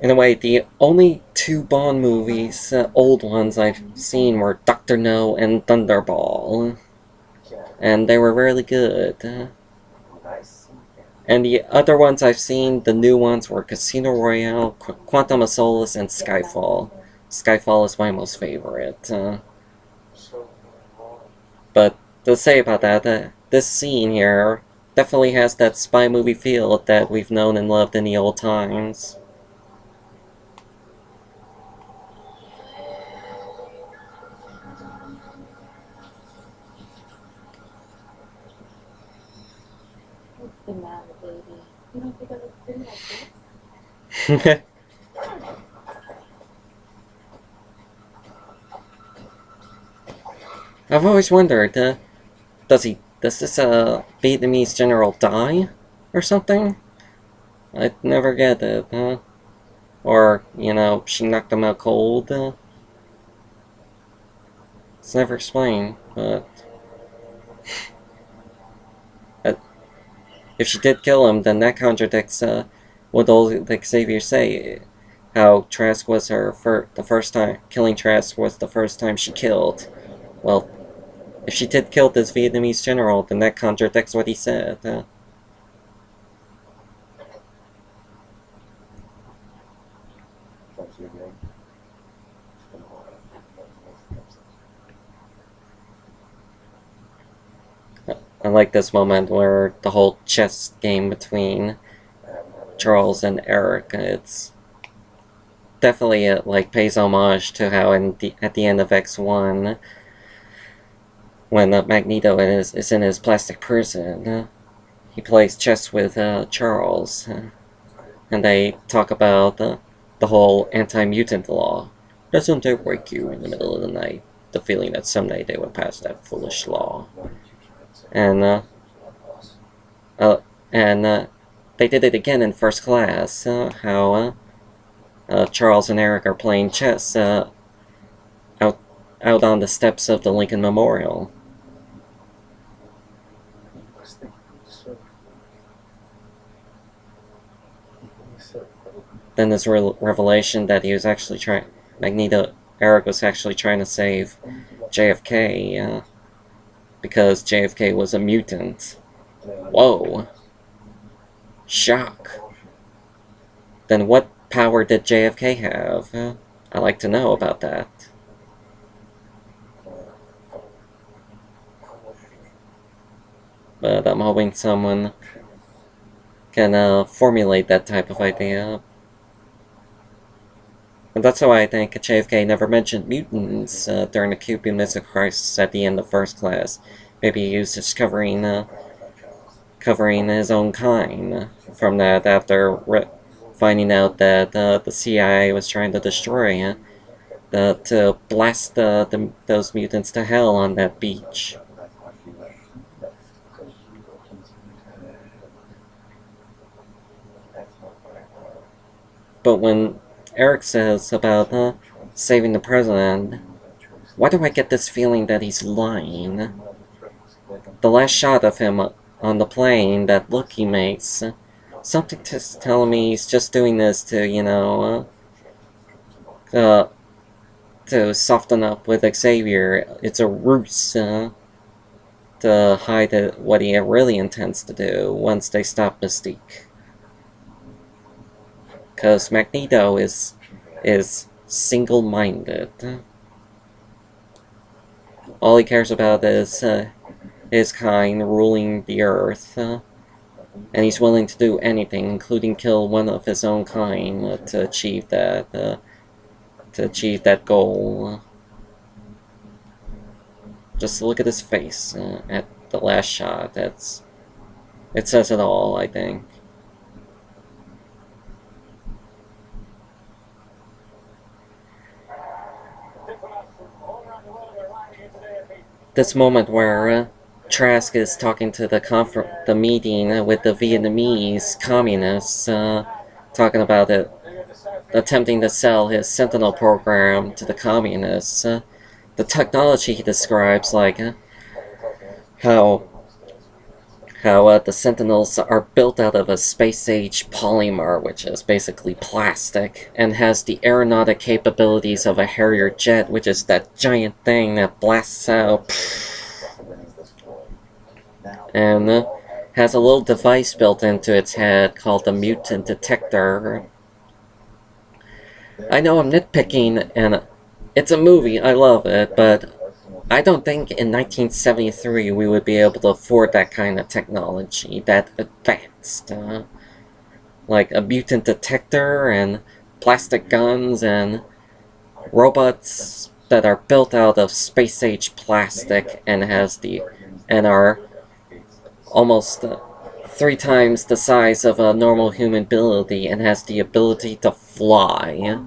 In a way, the only two Bond movies, old ones I've seen, were Dr. No and Thunderball. And they were really good. And the other ones I've seen, the new ones, were Casino Royale, Quantum of Solace, and Skyfall. Skyfall is my most favorite. But to say about that, this scene here definitely has that spy movie feel that we've known and loved in the old times. the matter, baby? You don't think I look pretty like this? I've always wondered, does this Vietnamese general die or something? I never get it, huh? Or, you know, she knocked him out cold. It's never explained, but if she did kill him, then that contradicts what old Xavier say. How Trask was the first time killing Trask was the first time she killed. Well, if she did kill this Vietnamese general, then that contradicts what he said. I like this moment where the whole chess game between Charles and Eric, it's definitely like pays homage to how at the end of X1, when Magneto is in his plastic prison, he plays chess with Charles, and they talk about the whole anti-mutant law. Doesn't it wake you in the middle of the night, the feeling that someday they will pass that foolish law? And they did it again in First Class, how Charles and Eric are playing chess out on the steps of the Lincoln Memorial. Then this revelation that he was actually Eric was actually trying to save JFK, because JFK was a mutant. Whoa. Shock. Then what power did JFK have? I'd like to know about that. But I'm hoping someone can formulate that type of idea. And that's why I think JFK never mentioned mutants during the Cuban Missile Crisis at the end of First Class. Maybe he was just covering his own kind from that after finding out that the CIA was trying to destroy to blast those mutants to hell on that beach. But when Eric says about saving the president, why do I get this feeling that he's lying? The last shot of him on the plane, that look he makes, something just telling me he's just doing this to, you know, to soften up with Xavier. It's a ruse to hide what he really intends to do once they stop Mystique. Because Magneto is single-minded. All he cares about is his kind ruling the Earth, and he's willing to do anything, including kill one of his own kind, to achieve that goal. Just look at his face at the last shot. It says it all, I think. This moment where Trask is talking to the meeting with the Vietnamese communists, talking about it, attempting to sell his Sentinel program to the communists. The technology he describes, like how the Sentinels are built out of a space-age polymer, which is basically plastic, and has the aeronautic capabilities of a Harrier jet, which is that giant thing that blasts out, and has a little device built into its head called the mutant detector. I know I'm nitpicking, and it's a movie, I love it, but I don't think in 1973 we would be able to afford that kind of technology, that advanced. Like a mutant detector and plastic guns and robots that are built out of space-age plastic and are almost 3 times the size of a normal human ability and has the ability to fly.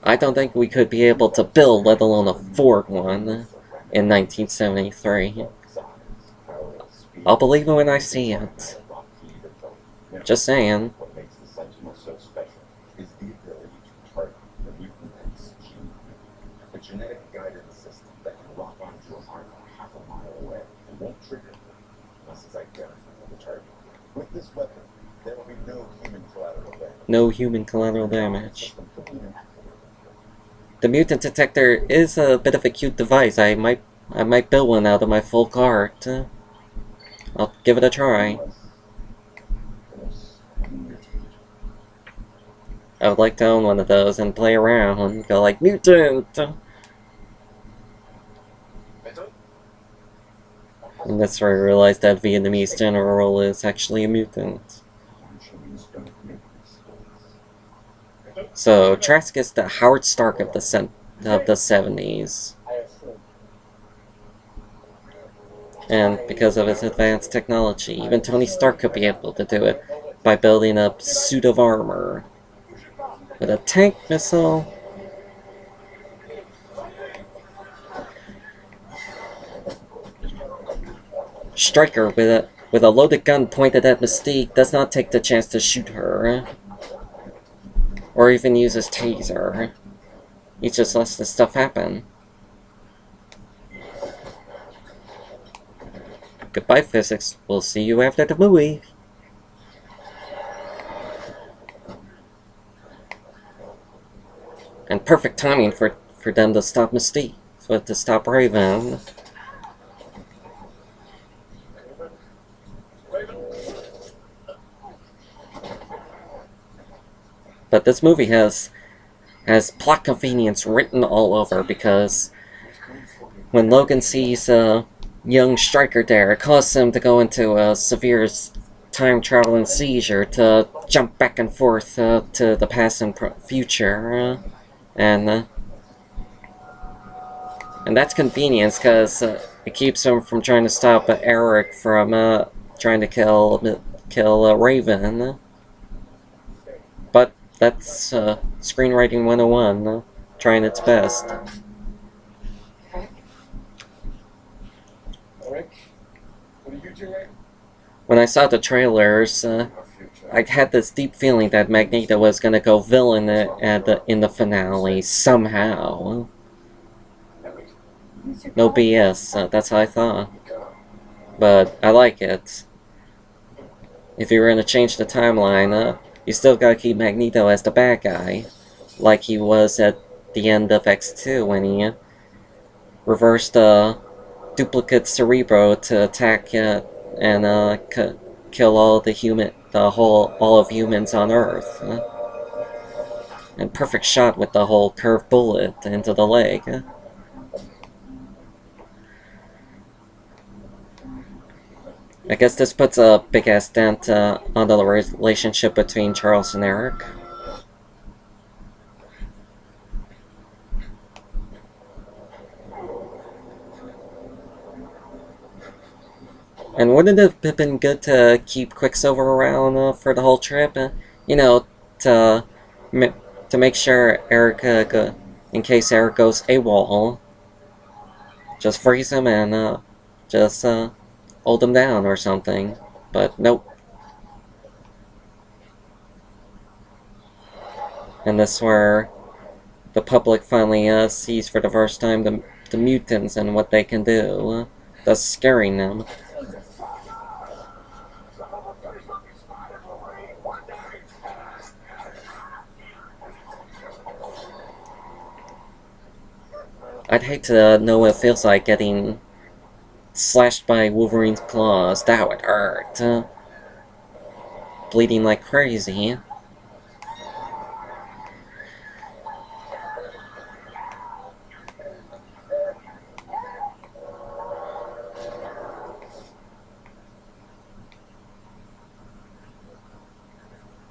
I don't think we could be able to build, let alone afford one, in 1973. I'll believe it when I see it. Just saying. What makes the Sentinel so special is the ability to target the mutant's gene. A genetic guidance system that can lock onto a marker half a mile away and won't trigger unless it's identified with the target. With this weapon, there will be no human collateral damage. No human collateral damage. The mutant detector is a bit of a cute device. I might build one out of my full cart. I'll give it a try. I would like to own one of those and play around and go like, mutant! And that's where I realized that Vietnamese general is actually a mutant. So, Trask is the Howard Stark of the 70s. And because of his advanced technology, even Tony Stark could be able to do it by building a suit of armor. With a tank missile. Stryker with a loaded gun pointed at Mystique does not take the chance to shoot her. Or even use his taser. He just lets this stuff happen. Goodbye, physics. We'll see you after the movie. And perfect timing for them to stop Mystique, to stop Raven. But this movie has plot convenience written all over, because when Logan sees young Stryker there, it causes him to go into a severe time-traveling seizure to jump back and forth to the past and future. And that's convenience, because it keeps him from trying to stop Eric from trying to kill Raven. But that's screenwriting 101, trying its best. Eric, what are you doing? When I saw the trailers, I had this deep feeling that Magneto was gonna go villain in the finale somehow. No BS, that's how I thought. But I like it. If you were gonna change the timeline, you still gotta keep Magneto as the bad guy, like he was at the end of X2 when he reversed duplicate Cerebro to attack and kill all of humans on Earth. And perfect shot with the whole curved bullet into the leg. I guess this puts a big-ass dent on the relationship between Charles and Eric. And wouldn't it have been good to keep Quicksilver around for the whole trip? You know, to make sure Eric, in case Eric goes AWOL, just freeze him and just hold him down or something. But nope. And this is where the public finally sees for the first time the mutants and what they can do, thus scaring them. I'd hate to know what it feels like getting slashed by Wolverine's claws. That would hurt. Bleeding like crazy.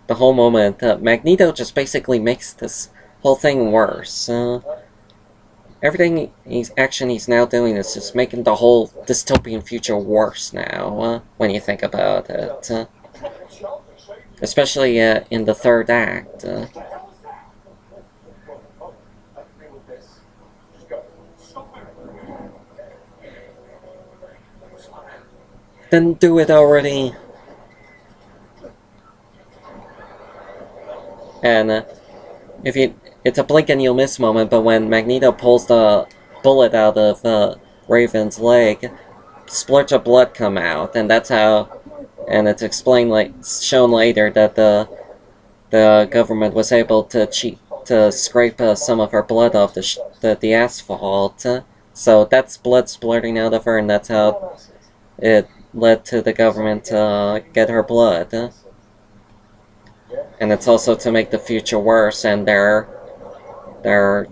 The whole moment, Magneto just basically makes this whole thing worse. everything he's now doing is just making the whole dystopian future worse now, when you think about it. Especially in the third act. Then do it already. And if you, it's a blink and you'll miss moment, but when Magneto pulls the bullet out of Raven's leg, splurts of blood come out, and that's how. And it's explained, shown later, that the government was able to scrape some of her blood off the asphalt. So that's blood splurting out of her, and that's how it led to the government to get her blood. And it's also to make the future worse, and their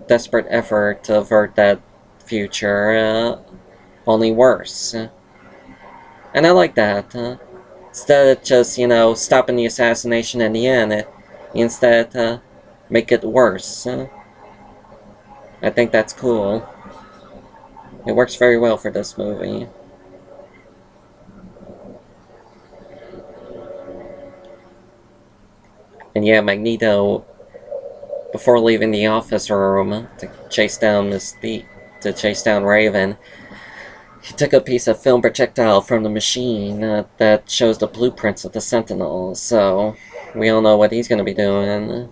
desperate effort to avert that future only worse. And I like that. Instead of just, stopping the assassination in the end, instead make it worse. I think that's cool. It works very well for this movie. And yeah, Magneto, before leaving the office room to chase down Raven, he took a piece of film projectile from the machine that shows the blueprints of the Sentinels, so we all know what he's going to be doing.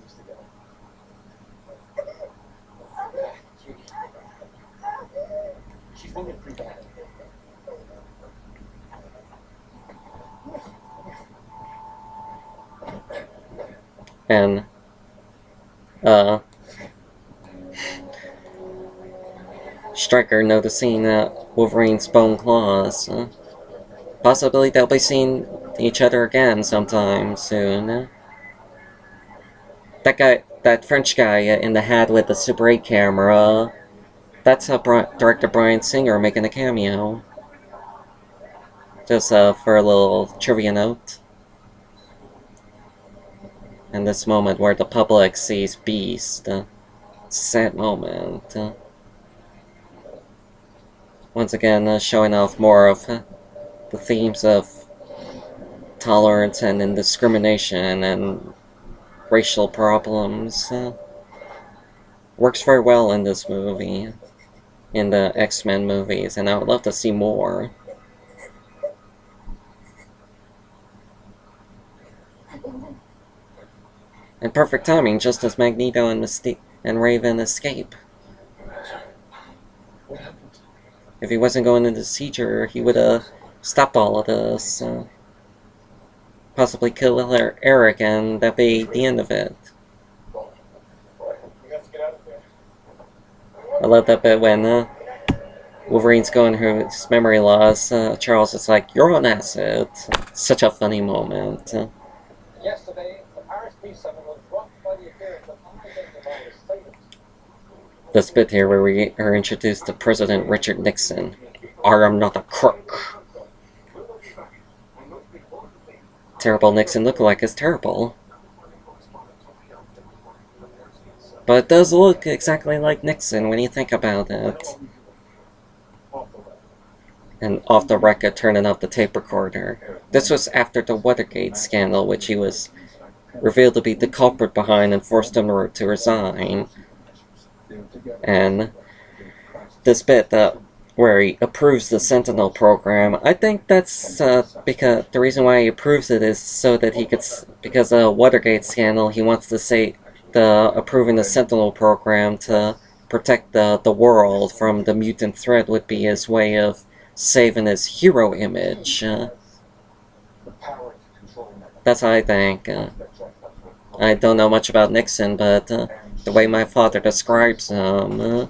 And, Stryker noticing Wolverine's bone claws. Possibly they'll be seeing each other again sometime soon. That French guy in the hat with the Super 8 camera, that's director Bryan Singer making a cameo. Just for a little trivia note. And this moment where the public sees Beast. Sad moment. Once again, showing off more of the themes of tolerance and indiscrimination and racial problems. Works very well in this movie, in the X-Men movies, and I would love to see more. And perfect timing, just as Magneto and Raven escape. If he wasn't going into seizure, he would have stopped all of this. Possibly kill Eric, and that'd be the end of it. I love that bit when Wolverine's going through his memory loss. Charles is like, "You're on acid." Such a funny moment. Yesterday, the Paris P7 was rocked by the appearance of unidentified statements. This bit here where we are introduced to President Richard Nixon. I am not a crook. Terrible Nixon lookalike is terrible. But it does look exactly like Nixon when you think about it. And off the record, turning off the tape recorder. This was after the Watergate scandal, which he was revealed to be the culprit behind and forced him to resign. And this bit where he approves the Sentinel program, I think that's because the reason why he approves it is so that he could, because of Watergate scandal, he wants to say approving the Sentinel program to protect the world from the mutant threat would be his way of saving his hero image. That's how I think. I don't know much about Nixon, but the way my father describes him,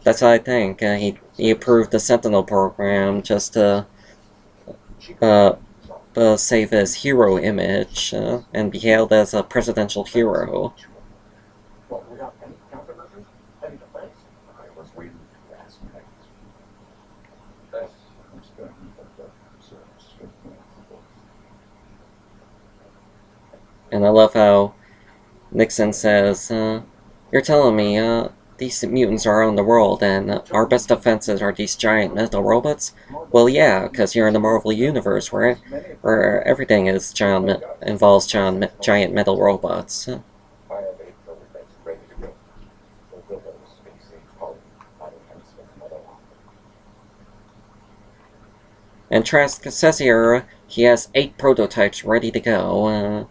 that's how I think. He approved the Sentinel program just to save his hero image and be hailed as a presidential hero. And I love how Nixon says, "You're telling me, these mutants are on the world, and our best defenses are these giant metal robots? Well, yeah, because you're in the Marvel Universe, where everything is involves giant metal robots. I have a prototype ready to go. We'll build a space-safe colony out of Huntsman's metal. And Trask says here he has 8 prototypes ready to go.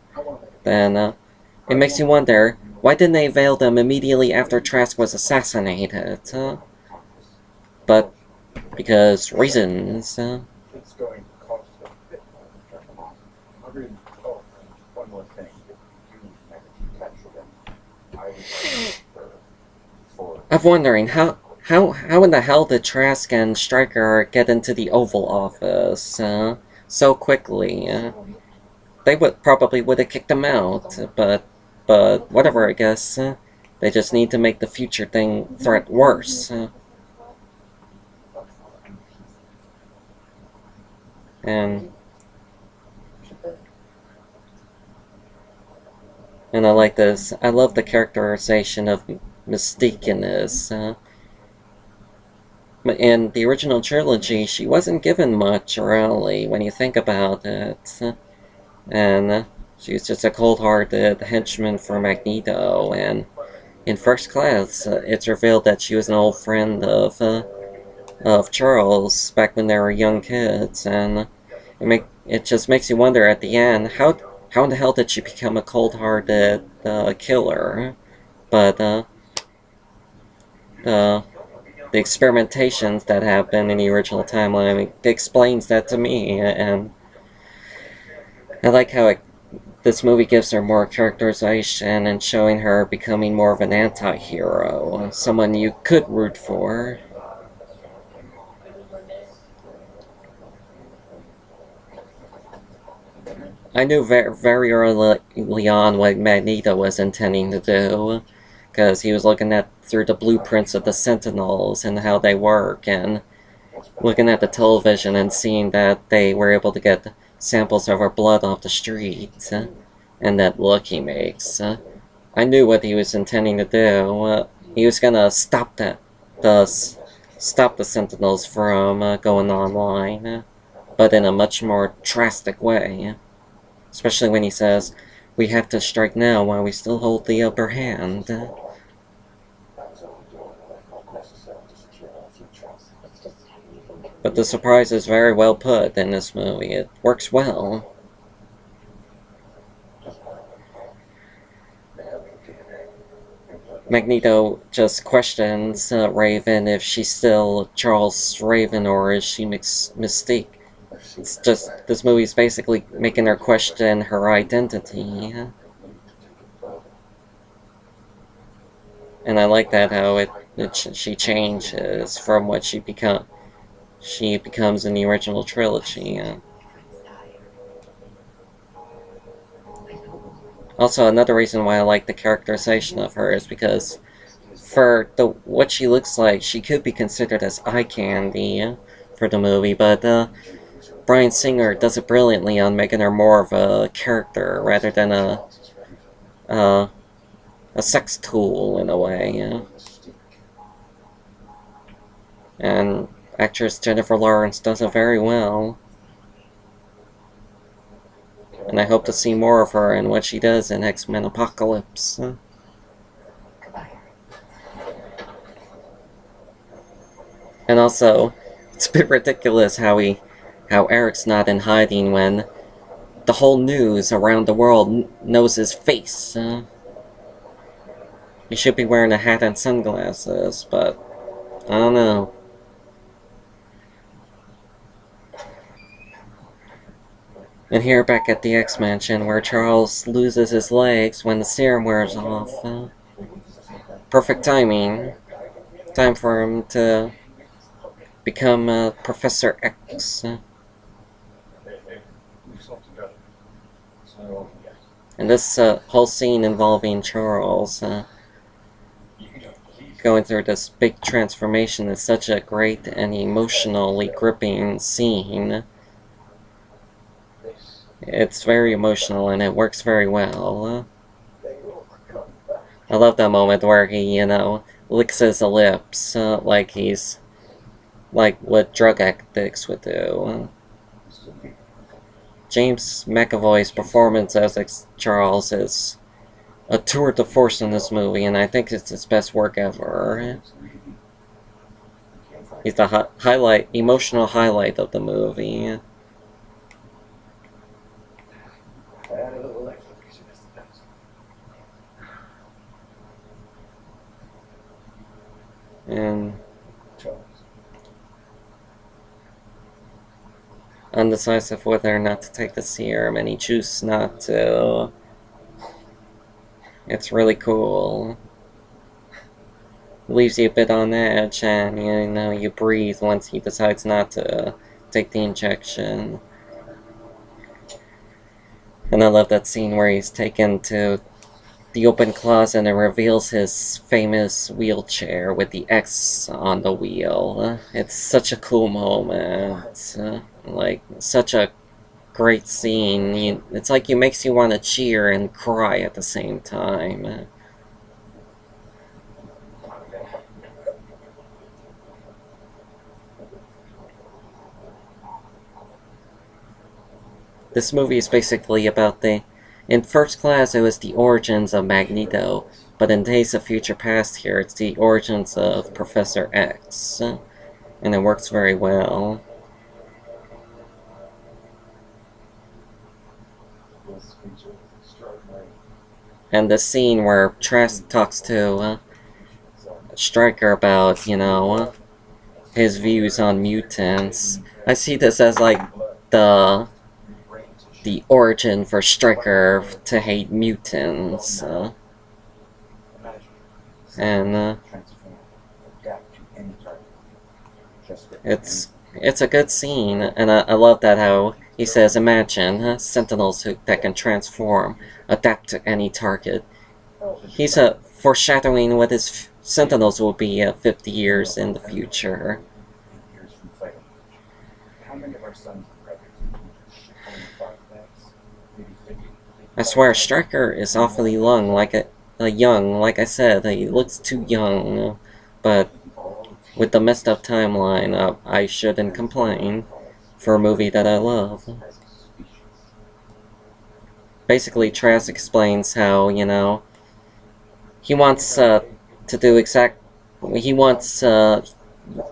Then it makes you wonder, why didn't they veil them immediately after Trask was assassinated? But because reasons. It's going to cost a bit more to turn them on. Oh, and one more thing. If you manage to capture them, I would for I'm wondering, how in the hell did Trask and Stryker get into the Oval Office so quickly? They probably would have kicked them out, but whatever, I guess. They just need to make the future threat worse. And I like this. I love the characterization of Mystique in this. In the original trilogy, she wasn't given much, really, when you think about it. And she was just a cold-hearted henchman for Magneto, and in First Class, it's revealed that she was an old friend of Charles back when they were young kids, and it just makes you wonder at the end, how in the hell did she become a cold-hearted killer? But the experimentations that happened in the original timeline explains that to me, and I like how this movie gives her more characterization and showing her becoming more of an anti-hero, someone you could root for. I knew very early on what Magneto was intending to do, because he was looking through the blueprints of the Sentinels and how they work, and looking at the television and seeing that they were able to get samples of her blood off the street, and that look he makes. I knew what he was intending to do. He was gonna stop the Sentinels from going online, but in a much more drastic way. Especially when he says, "We have to strike now while we still hold the upper hand." But the surprise is very well put in this movie. It works well. Magneto just questions Raven if she's still Charles Raven or is she Mystique. It's just, this movie's basically making her question her identity. And I like that how she changes from what she becomes in the original trilogy. Also, another reason why I like the characterization of her is because for what she looks like, she could be considered as eye candy for the movie, but Bryan Singer does it brilliantly on making her more of a character rather than a sex tool in a way. And actress Jennifer Lawrence does it very well. And I hope to see more of her and what she does in X-Men Apocalypse. And also, it's a bit ridiculous how Eric's not in hiding when the whole news around the world knows his face. He should be wearing a hat and sunglasses, but I don't know. And here back at the X-Mansion, where Charles loses his legs when the serum wears off. Perfect timing. Time for him to become Professor X. And this whole scene involving Charles going through this big transformation is such a great and emotionally gripping scene. It's very emotional and it works very well. I love that moment where he, licks his lips like he's like what drug addicts would do. James McAvoy's performance as Charles is a tour de force in this movie, and I think it's his best work ever. He's the emotional highlight of the movie. And undecisive whether or not to take the serum, and he chooses not to. It's really cool. Leaves you a bit on edge, and you know, you breathe once he decides not to take the injection. And I love that scene where he's taken to the open closet and reveals his famous wheelchair with the X on the wheel. It's such a cool moment. Like, such a great scene. It's like it makes you want to cheer and cry at the same time. This movie is basically about in First Class it was the origins of Magneto, but in Days of Future Past here it's the origins of Professor X, and it works very well. And the scene where Trask talks to Stryker about, you know, his views on mutants, I see this as like the origin for Stryker to hate mutants, and it's a good scene, and I love that how he says, imagine Sentinels that can transform, adapt to any target. He's foreshadowing what his Sentinels will be 50 years in the future. How many of our sons and brothers I swear, Stryker is awfully young, like I said, he looks too young, but with the messed up timeline, I shouldn't complain for a movie that I love. Basically, Trask explains how, you know, he wants he wants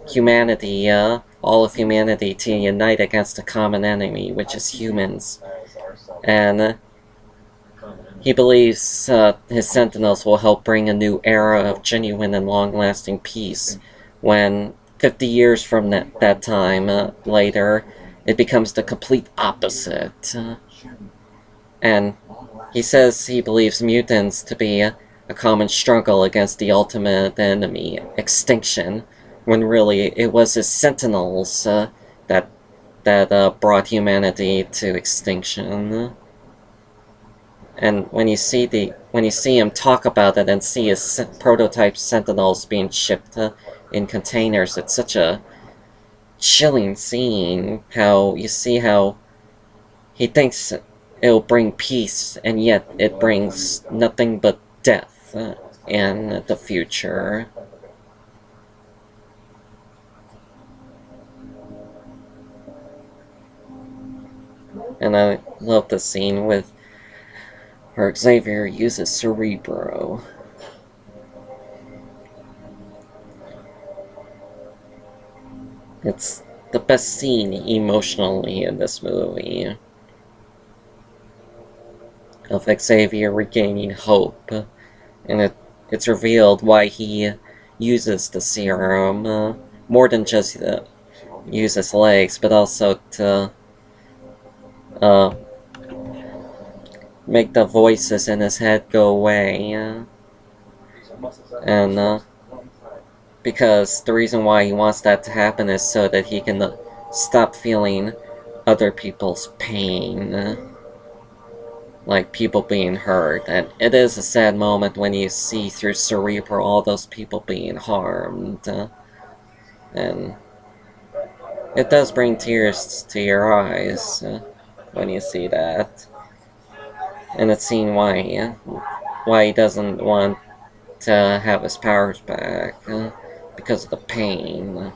humanity, all of humanity to unite against a common enemy, which is humans. And he believes his Sentinels will help bring a new era of genuine and long-lasting peace, when 50 years from that time, later, it becomes the complete opposite. And he says he believes mutants to be a common struggle against the ultimate enemy, extinction, when really it was his Sentinels that brought humanity to extinction. And when you see him talk about it and see his prototype Sentinels being shipped in containers, it's such a chilling scene. How you see how he thinks it'll bring peace, and yet it brings nothing but death in the future. And I love the scene where Xavier uses Cerebro. It's the best scene emotionally in this movie, of Xavier regaining hope, and it's revealed why he uses the serum, more than just use his legs, but also to make the voices in his head go away, and because the reason why he wants that to happen is so that he can stop feeling other people's pain, like people being hurt. And it is a sad moment when you see through Cerebro all those people being harmed, and it does bring tears to your eyes when you see that. And it's seen why he doesn't want to have his powers back because of the pain.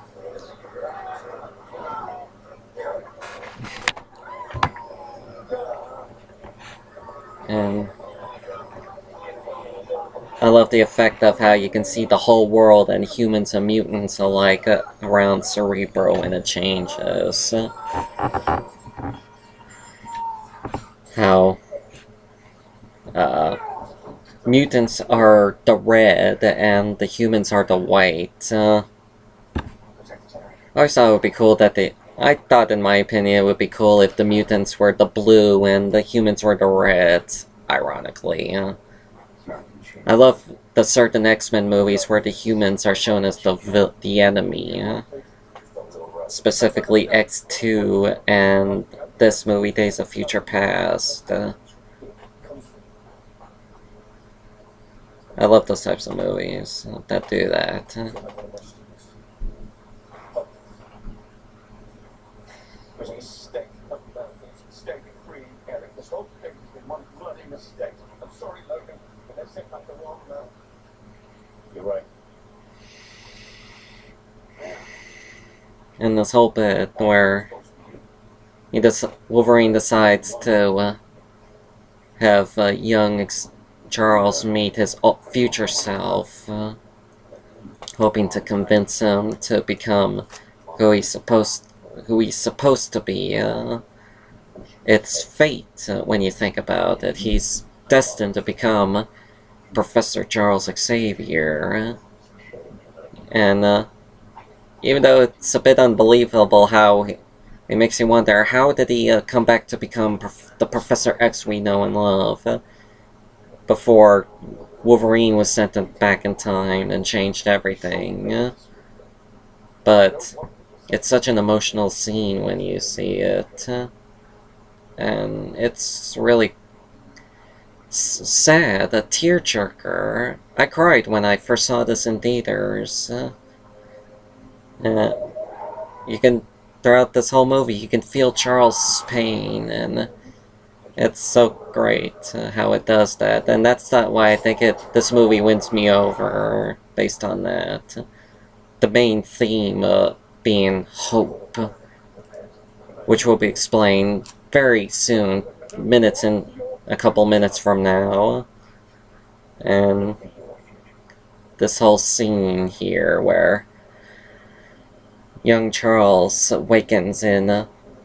And I love the effect of how you can see the whole world and humans and mutants alike around Cerebro when it changes. How mutants are the red and the humans are the white. I always thought it would be cool that I thought, in my opinion, it would be cool if the mutants were the blue and the humans were the red, ironically. I love the certain X-Men movies where the humans are shown as the enemy. Specifically X2 and this movie, Days of Future Past. I love those types of movies that do that. There's a mistake. Mistake free, Eric. This whole thing has been one bloody mistake. I'm sorry, Logan, but that seems like the wrong now. You're right. And this whole bit where Wolverine decides to have young Charles meet his future self, hoping to convince him to become who he's supposed to be. It's fate when you think about it. He's destined to become Professor Charles Xavier. And even though it's a bit unbelievable how it makes you wonder, how did he come back to become the Professor X we know and love before Wolverine was sent back in time and changed everything? But it's such an emotional scene when you see it, and it's really sad, a tearjerker. I cried when I first saw this in theaters. You can, throughout this whole movie, you can feel Charles' pain, and it's so great how it does that. And that's not why I think this movie wins me over, based on that. The main theme being hope, which will be explained very soon, a couple minutes from now. And this whole scene here where young Charles awakens in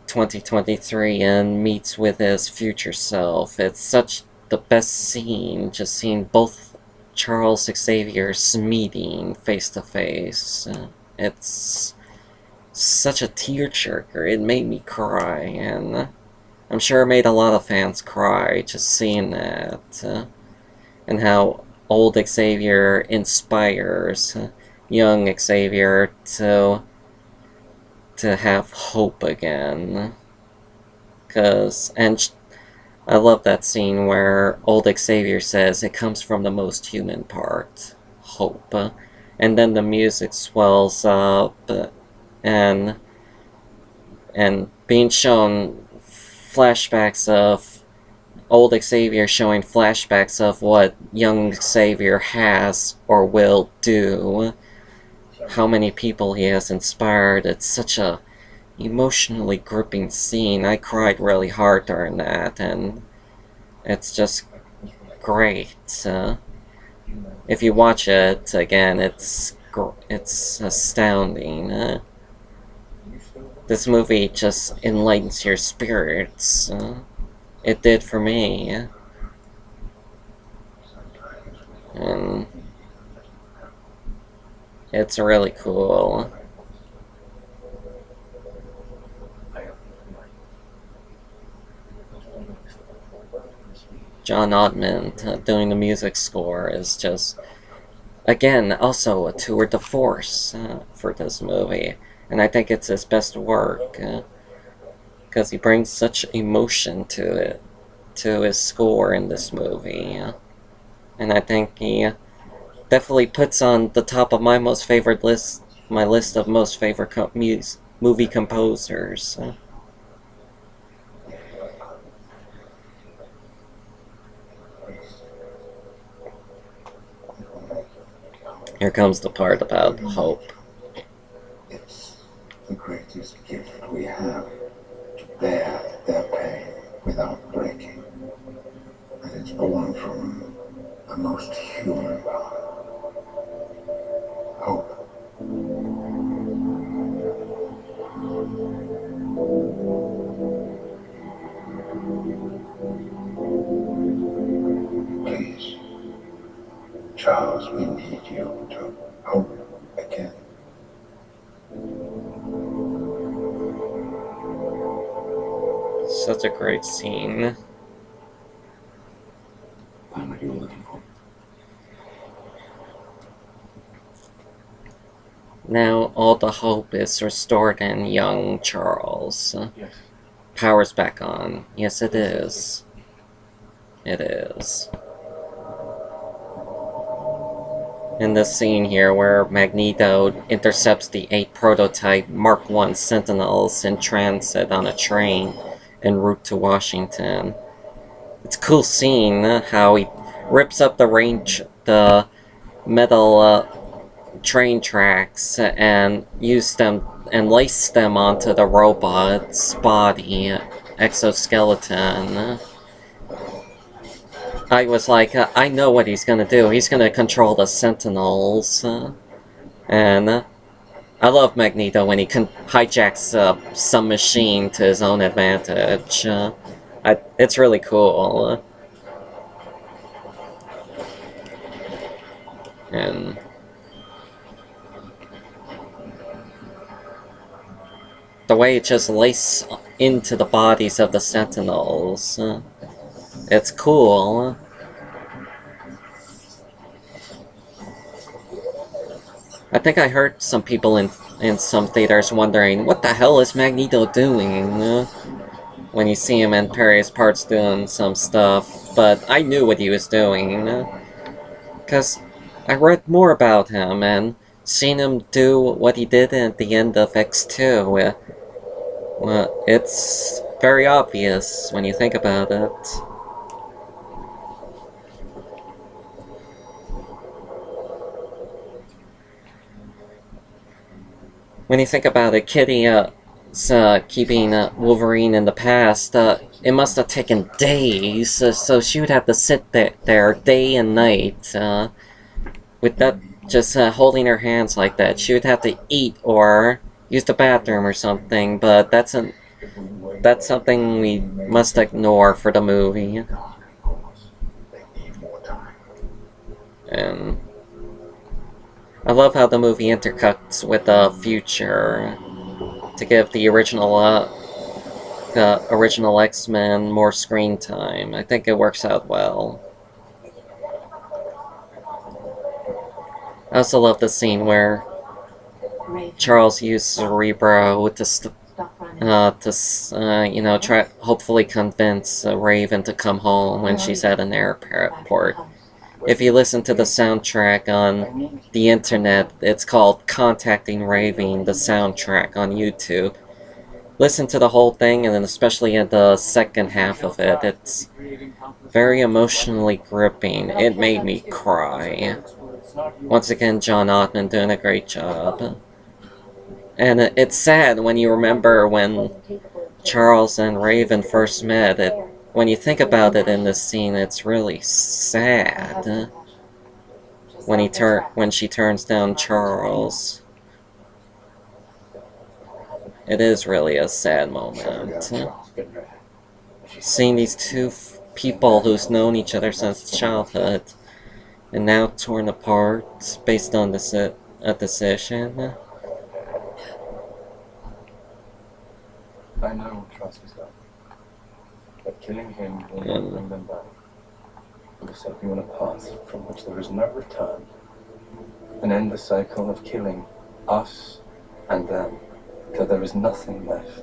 2023 and meets with his future self. It's such the best scene, just seeing both Charles Xavier's meeting face to face. It's such a tearjerker. It made me cry, and I'm sure it made a lot of fans cry just seeing that. And how old Xavier inspires young Xavier to have hope again. And I love that scene where old Xavier says it comes from the most human part, hope. And then the music swells up, and being shown flashbacks of old Xavier showing flashbacks of what young Xavier has or will do, how many people he has inspired. It's such a emotionally gripping scene. I cried really hard during that, and it's just great. If you watch it again, it's astounding. This movie just enlightens your spirits. It did for me. And it's really cool. John Ottman doing the music score is just, again, also a tour de force for this movie. And I think it's his best work, because he brings such emotion to it, to his score in this movie. And I think he definitely puts on the top of my list of most favorite movie composers. Here comes the part about hope. It's the greatest gift we have, to bear their pain without breaking. And it's born from the most human part. Hope. Please, Charles, we need you to hope again. Such a great scene. Find what you were looking for. Now all the hope is restored in young Charles. Yes. Power's back on. Yes, it is. It is. In this scene here where Magneto intercepts the 8 prototype Mark I Sentinels in transit on a train en route to Washington. It's a cool scene how he rips up the metal train tracks and use them and lace them onto the robot's body exoskeleton. I was like, I know what he's gonna do. He's gonna control the Sentinels. And I love Magneto when he hijacks some machine to his own advantage. It's really cool. And the way it just laces into the bodies of the Sentinels. It's cool. I think I heard some people in some theaters wondering, what the hell is Magneto doing? When you see him in various parts doing some stuff. But I knew what he was doing. Because I read more about him and seen him do what he did at the end of X2. Well, it's very obvious when you think about it. When you think about it, Kitty keeping Wolverine in the past, it must have taken days, so she would have to sit there day and night with that, just holding her hands like that. She would have to eat or use the bathroom or something, but that's something we must ignore for the movie. And I love how the movie intercuts with the future to give the original X-Men more screen time. I think it works out well. I also love the scene where Charles used Cerebro to try hopefully convince Raven to come home when she's at an airport. If you listen to the soundtrack on the internet, it's called Contacting Raven, the soundtrack on YouTube. Listen to the whole thing, and then especially in the second half of it, it's very emotionally gripping. It made me cry. Once again, John Ottman doing a great job. And it's sad when you remember when Charles and Raven first met. When you think about it in this scene, it's really sad. When she turns down Charles. It is really a sad moment. Seeing these two people who's known each other since childhood and now torn apart based on a decision. I know trust is done, but killing him will not bring them back. It will set you on a path from which there is no return, and end the cycle of killing us and them till there is nothing left.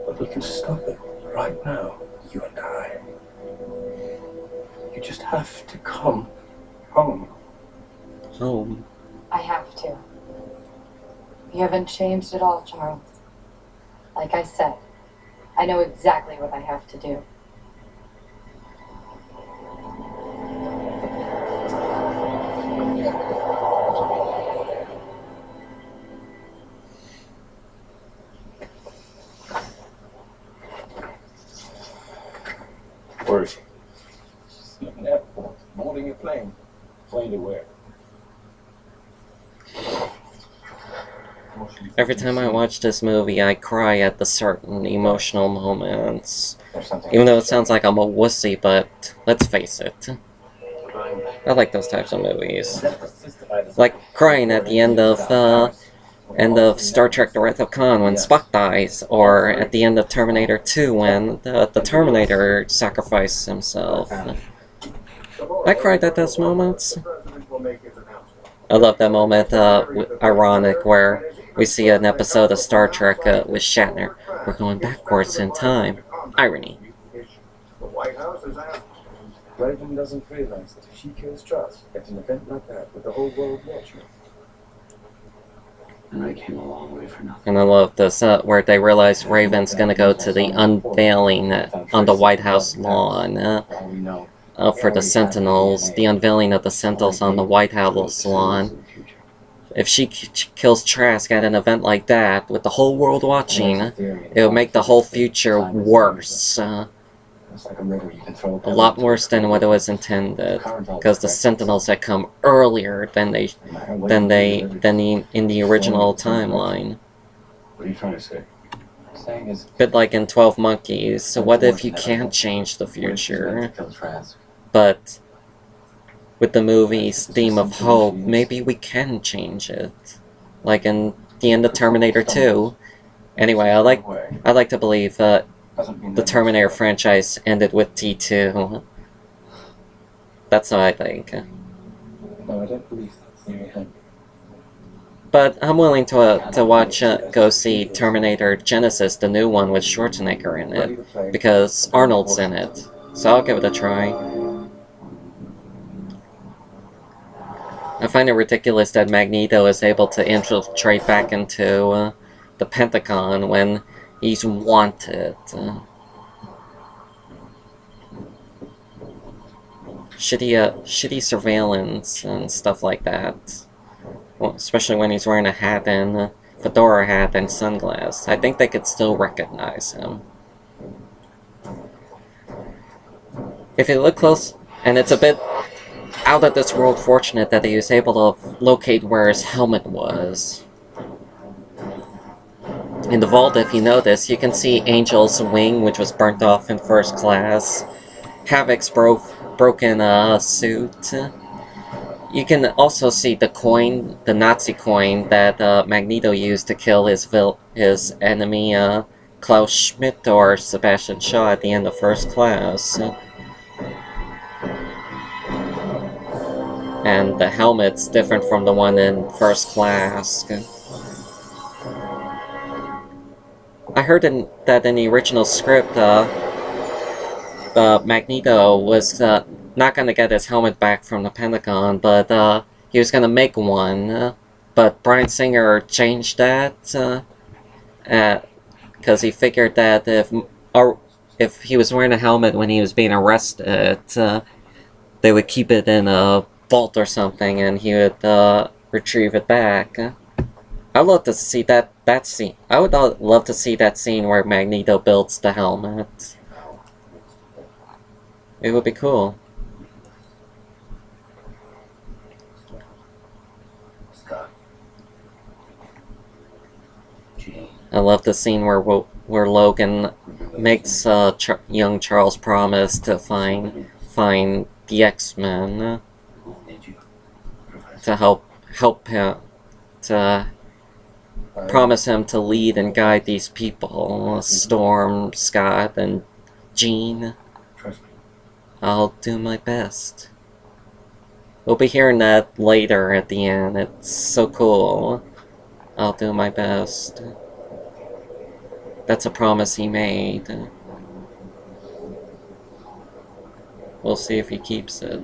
But we can stop it right now, you and I. You just have to come home. Home? I have to. You haven't changed at all, Charles. Like I said, I know exactly what I have to do. Where is she? She's in an airport, boarding a plane. Plane to where? Every time I watch this movie, I cry at the certain emotional moments. Even though it sounds like I'm a wussy, but let's face it. I like those types of movies. Like crying at the end of Star Trek The Wrath of Khan when Spock dies, or at the end of Terminator 2 when the Terminator sacrifices himself. I cried at those moments. I love that moment, ironic, where we see an episode of Star Trek with Shatner. We're going backwards in time. Irony. Raven doesn't realize that if she kills Trust at an event like that with the whole world watching. And I came a long way for nothing. And I love this, where they realize Raven's gonna go to the unveiling on the White House lawn for the Sentinels. The unveiling of the Sentinels on the White House lawn. If she kills Trask at an event like that, with the whole world watching, it would make the whole future worse. A lot worse than what it was intended, because the Sentinels had come earlier than in the original timeline. What are you trying to say? Saying is, Bit like in 12 Monkeys. So what if you can't change the future? But with the movie's theme of hope, maybe we can change it. Like in the end of Terminator 2. Anyway, I like to believe that the Terminator franchise ended with T2. That's what I think. no, I don't believe that theory. But I'm willing to go see Terminator Genesis, the new one with Schwarzenegger in it, because Arnold's in it. So I'll give it a try. I find it ridiculous that Magneto is able to infiltrate back into the Pentagon when he's wanted. Shitty surveillance and stuff like that. Well, especially when he's wearing a hat and fedora hat and sunglasses. I think they could still recognize him. If you look close, and it's a bit out of this world fortunate that he was able to locate where his helmet was. In the vault, if you notice, you can see Angel's wing, which was burnt off in first class. Havoc's broken suit. You can also see the coin, the Nazi coin that Magneto used to kill his enemy Klaus Schmidt or Sebastian Shaw at the end of first class. And the helmet's different from the one in first class. I heard that in the original script, Magneto was not going to get his helmet back from the Pentagon, but he was going to make one. But Bryan Singer changed that because he figured that if he was wearing a helmet when he was being arrested, they would keep it in a vault or something, and he would retrieve it back. I'd love to see that scene. I would love to see that scene where Magneto builds the helmet. It would be cool. I love the scene where Logan makes young Charles promise to find the X-Men to help him, to promise him to lead and guide these people, Storm, Scott, and Jean. I'll do my best. We'll be hearing that later at the end. It's so cool. I'll do my best. That's a promise he made. We'll see if he keeps it.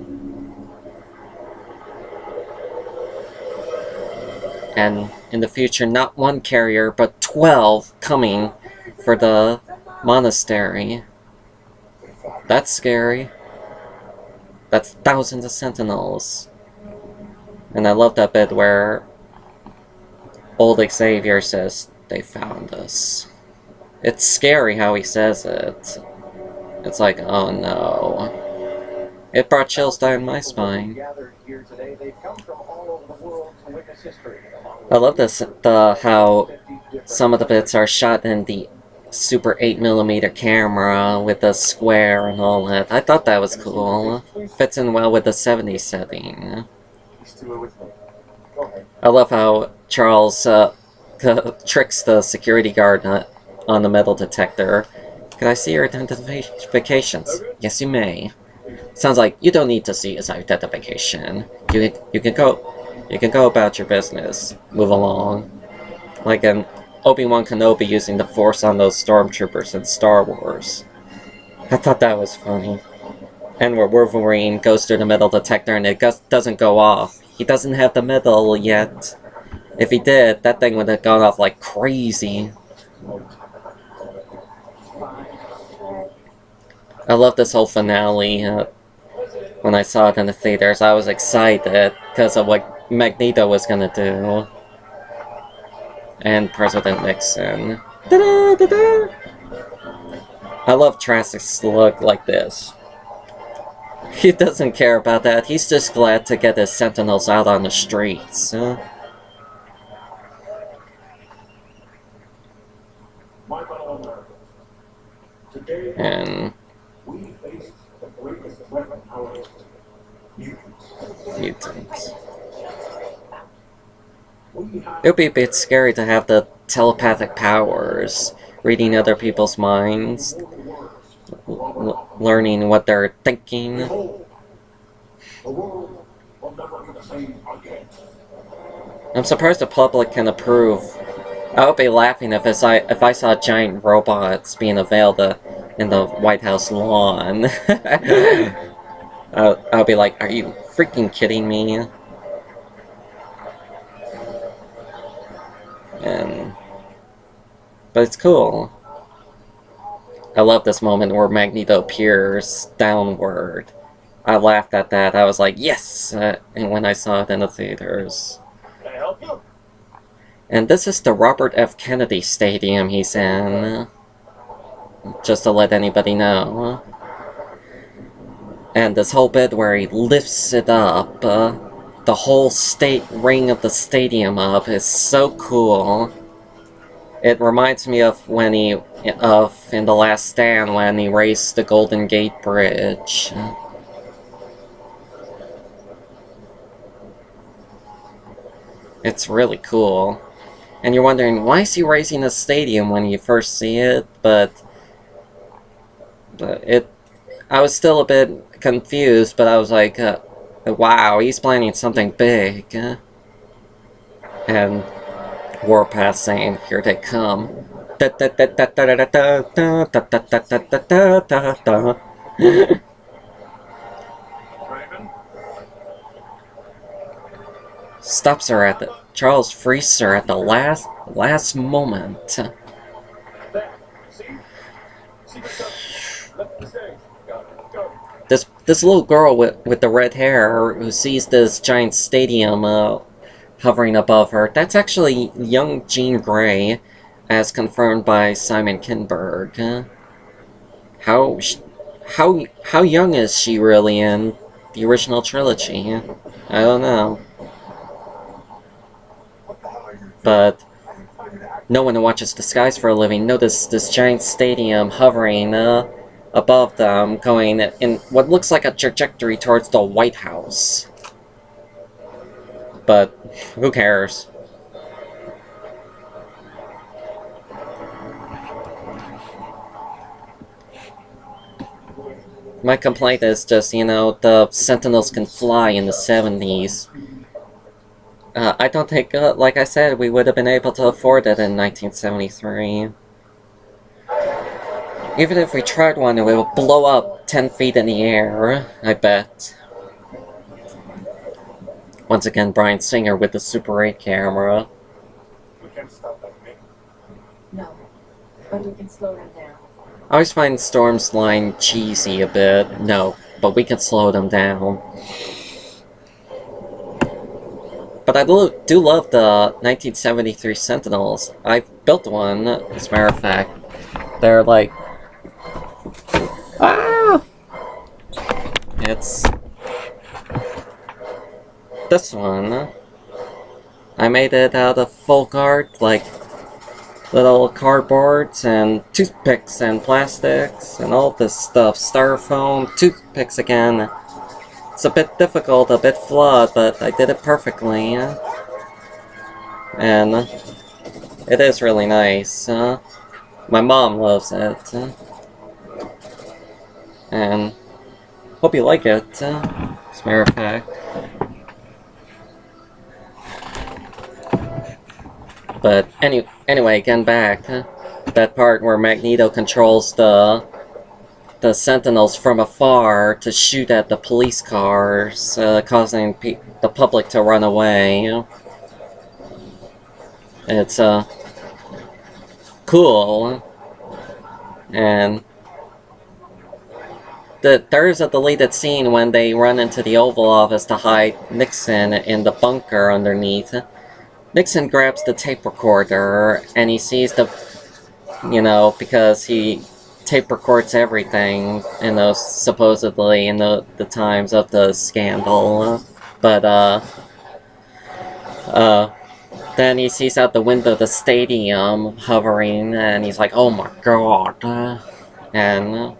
And in the future, not one carrier, but 12 coming for the monastery. That's scary. That's thousands of Sentinels. And I love that bit where old Xavier says, "They found us." It's scary how he says it. It's like, oh no. It brought chills down my spine. Gathered here today, they've come from all over the world to witness history. I love this, how some of the bits are shot in the Super 8mm camera with the square and all that. I thought that was cool. Fits in well with the 70s setting. I love how Charles tricks the security guard on the metal detector. Can I see your identifications? Yes, you may. Sounds like you don't need to see his identification. You can go about your business. Move along. Like an Obi-Wan Kenobi using the Force on those stormtroopers in Star Wars. I thought that was funny. And where Wolverine goes through the metal detector and it doesn't go off. He doesn't have the metal yet. If he did, that thing would have gone off like crazy. I love this whole finale. When I saw it in the theaters, I was excited because of what Magneto was gonna do. And President Nixon. Ta-da, ta-da! I love Trask's look like this. He doesn't care about that. He's just glad to get his Sentinels out on the streets. And We face the greatest threat of our history. mutants. We have It would be a bit scary to have the telepathic powers, reading other people's minds, learning what they're thinking. behold, the world will never be the same again. I'm surprised the public can approve. I would be laughing if I saw giant robots being unveiled in the White House lawn. I would be like, are you freaking kidding me? But it's cool. I love this moment where Magneto peers downward. I laughed at that. I was like, yes! And when I saw it in the theaters. Can I help you? And this is the Robert F. Kennedy Stadium he's in. Just to let anybody know. And this whole bit where he lifts it up, the whole state ring of the stadium up, is so cool. It reminds me of when in The Last Stand when he raised the Golden Gate Bridge. It's really cool. And you're wondering, why is he raising a stadium when you first see it? But I was still a bit confused, but I was like, wow, he's planning something big. And Warpath saying, here they come. Stops her at the... Charles frees her at the last moment. There. See? See the stuff? Left the stage. Go. This little girl with the red hair who sees this giant stadium hovering above her, that's actually young Jean Grey, as confirmed by Simon Kinberg. How young is she really in the original trilogy? I don't know. But no one who watches the skies for a living noticed this giant stadium hovering above them, going in what looks like a trajectory towards the White House. But who cares? My complaint is just, the Sentinels can fly in the 70s. I don't think, like I said, we would have been able to afford it in 1973. Even if we tried one, it would blow up 10 feet in the air, I bet. Once again, Bryan Singer with the Super 8 camera. We can't stop that, mate. No, but we can slow them down. I always find Storm's line cheesy a bit. No, but we can slow them down. But I do love the 1973 Sentinels. I built one, as a matter of fact. They're like... Ah! it's this one. I made it out of folk art, like little cardboards and toothpicks and plastics and all this stuff. Styrofoam, toothpicks again. It's a bit difficult, a bit flawed, but I did it perfectly. And it is really nice. My mom loves it. And hope you like it, as a matter of fact. But anyway, getting back, that part where Magneto controls the Sentinels from afar to shoot at the police cars, causing the public to run away. It's cool, and there is a deleted scene when they run into the Oval Office to hide Nixon in the bunker underneath. Nixon grabs the tape recorder, and he sees the, because he tape records everything in those, supposedly, in the times of the scandal. But, then he sees out the window the stadium hovering, and he's like, oh my god. And,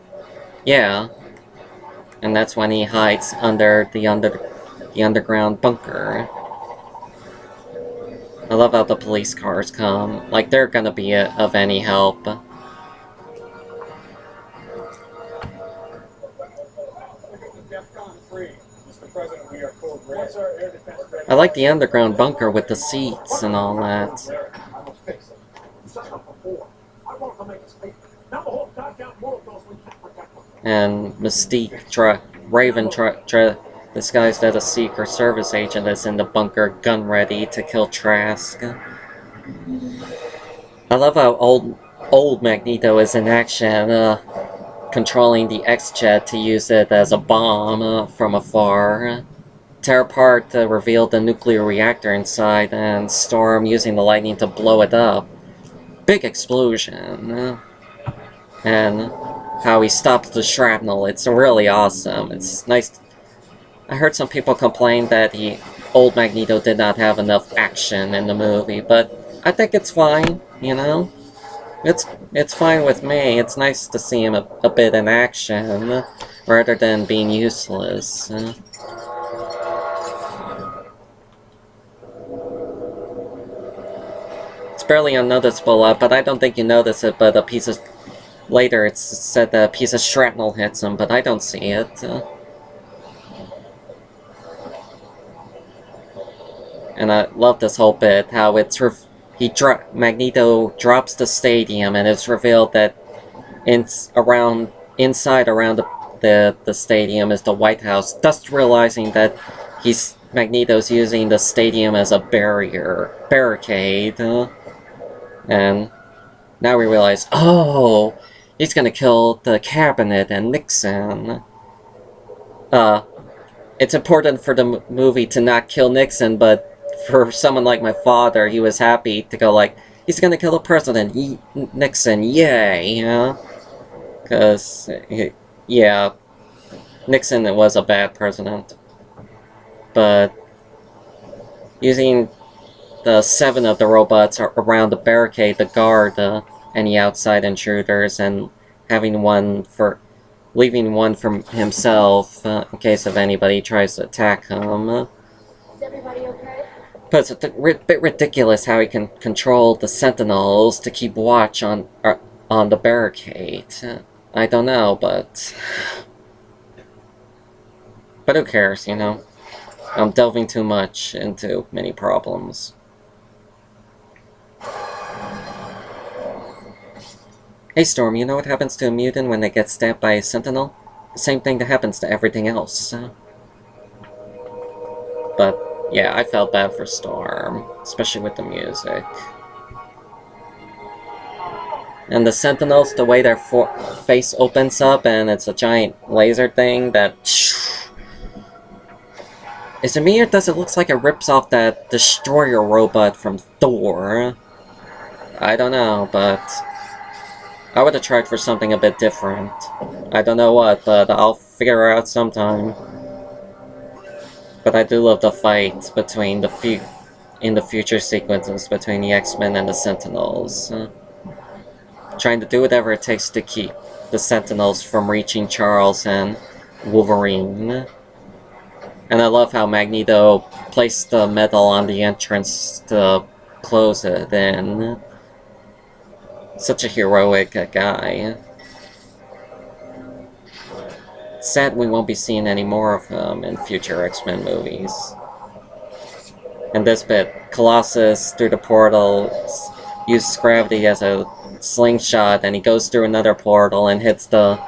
yeah. And that's when he hides under the underground bunker. I love how the police cars come. Like, they're gonna be of any help. I like the underground bunker with the seats and all that. And Mystique, Raven, disguised as a Secret Service agent, is in the bunker, gun ready to kill Trask. I love how old Magneto is in action, controlling the X-Jet to use it as a bomb from afar. Tear apart to reveal the nuclear reactor inside, and Storm using the lightning to blow it up. Big explosion. And how he stops the shrapnel, it's really awesome. It's nice. I heard some people complain that the old Magneto did not have enough action in the movie, but I think it's fine, It's fine with me. It's nice to see him a bit in action, rather than being useless. It's barely unnoticeable, but I don't think you notice it, but later it's said that a piece of shrapnel hits him, but I don't see it. And I love this whole bit, how Magneto drops the stadium, and it's revealed that inside around the stadium is the White House, thus realizing that Magneto's using the stadium as a barricade, and now we realize, oh, he's gonna kill the cabinet and Nixon. It's important for the movie to not kill Nixon, but for someone like my father, he was happy to go like, he's gonna kill the president, Nixon, yay, because, yeah, Nixon was a bad president. But using the 7 of the robots around the barricade to guard any outside intruders, and leaving one for himself in case of anybody tries to attack him. Is everybody okay? But it's a bit ridiculous how he can control the Sentinels to keep watch on the barricade. I don't know, but who cares, I'm delving too much into many problems. Hey Storm, you know what happens to a mutant when they get stabbed by a Sentinel? The same thing that happens to everything else. But yeah, I felt bad for Storm, especially with the music. And the Sentinels, the way their face opens up and it's a giant laser thing that... Is it me, or does it look like it rips off that Destroyer robot from Thor? I don't know, but I would have tried for something a bit different. I don't know what, but I'll figure out sometime. But I do love the fight between in the future sequences between the X-Men and the Sentinels. Trying to do whatever it takes to keep the Sentinels from reaching Charles and Wolverine. And I love how Magneto placed the metal on the entrance to close it in. Such a heroic guy. Sad we won't be seeing any more of him in future X-Men movies. In this bit, Colossus, through the portal, uses gravity as a slingshot, and he goes through another portal and hits the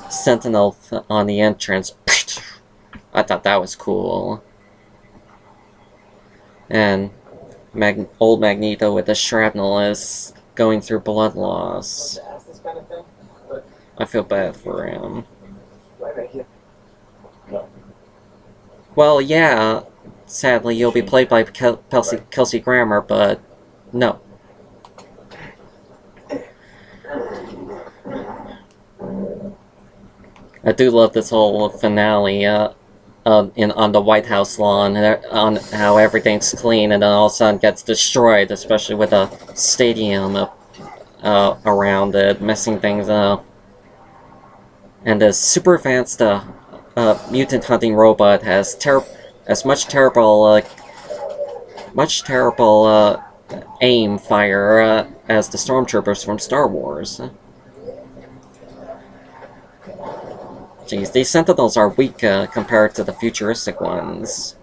Sentinel on the entrance. I thought that was cool. And old Magneto with the shrapnel is going through blood loss. I feel bad for him. Well, yeah, sadly you'll be played by Kelsey Grammer, but no. I do love this whole finale on the White House lawn, on how everything's clean and then all of a sudden gets destroyed, especially with a stadium around it, messing things up. And the super advanced mutant hunting robot has much terrible aim fire as the stormtroopers from Star Wars. Jeez, these Sentinels are weak compared to the futuristic ones.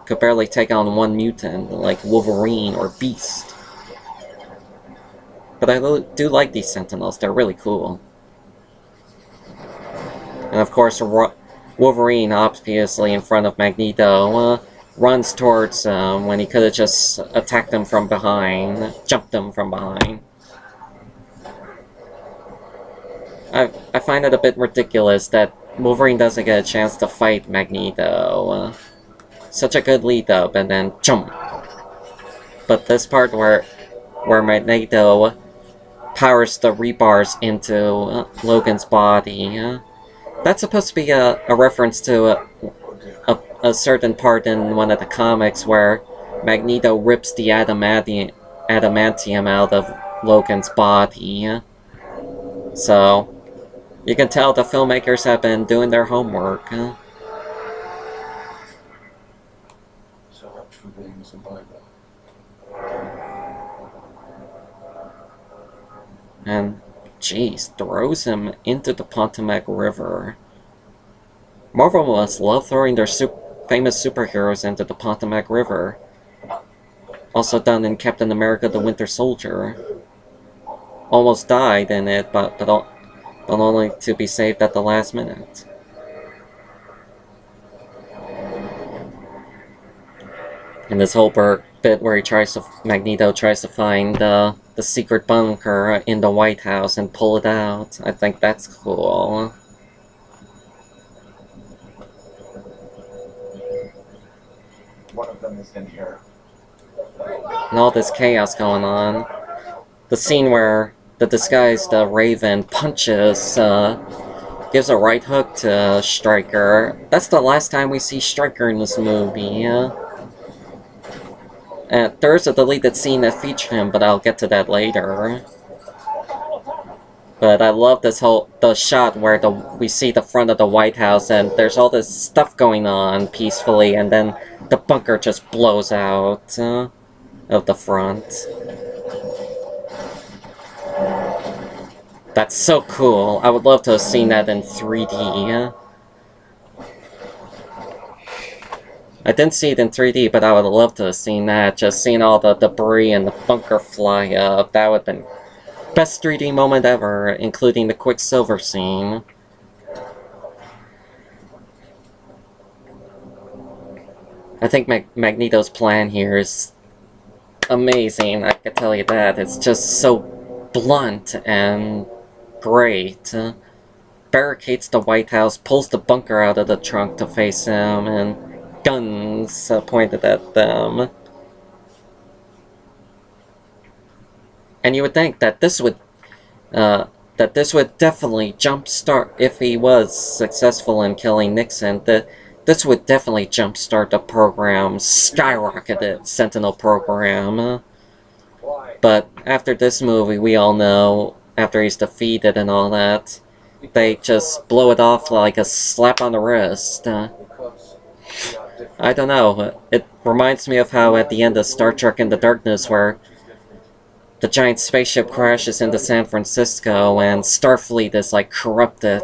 Could barely take on one mutant, like Wolverine or Beast. But I do like these Sentinels, they're really cool. And of course, Wolverine, obviously in front of Magneto, runs towards him when he could have just attacked him from behind, jumped him from behind. I find it a bit ridiculous that Wolverine doesn't get a chance to fight Magneto. Such a good lead up, and then jump. But this part where Magneto powers the rebars into Logan's body, that's supposed to be a reference to a certain part in one of the comics where Magneto rips the adamantium out of Logan's body. So you can tell the filmmakers have been doing their homework. So much for being a survivor. And, jeez, throws him into the Potomac River. Marvel must love throwing their famous superheroes into the Potomac River. Also done in Captain America the Winter Soldier. Almost died in it, but only to be saved at the last minute. And this whole bit where Magneto tries to find the secret bunker in the White House and pull it out, I think that's cool. One of them is in here. And all this chaos going on. The scene where the disguised Raven punches, gives a right hook to Stryker. That's the last time we see Stryker in this movie. There's a deleted scene that featured him, but I'll get to that later. But I love the shot where we see the front of the White House and there's all this stuff going on peacefully, and then the bunker just blows out of the front. That's so cool. I would love to have seen that in 3D. I didn't see it in 3D, but I would have loved to have seen that. Just seeing all the debris and the bunker fly up. That would have been best 3D moment ever, including the Quicksilver scene. I think Magneto's plan here is amazing, I can tell you that. It's just so blunt and great. Barricades the White House, pulls the bunker out of the trunk to face him, and guns pointed at them. And you would think that this would that this would definitely jumpstart, if he was successful in killing Nixon, that this would definitely jumpstart the program's skyrocketed Sentinel program. Why? But after this movie, we all know, after he's defeated and all that, they just blow it off like a slap on the wrist. Because we are different. I don't know, it reminds me of how at the end of Star Trek Into Darkness, where the giant spaceship crashes into San Francisco and Starfleet is like corrupted,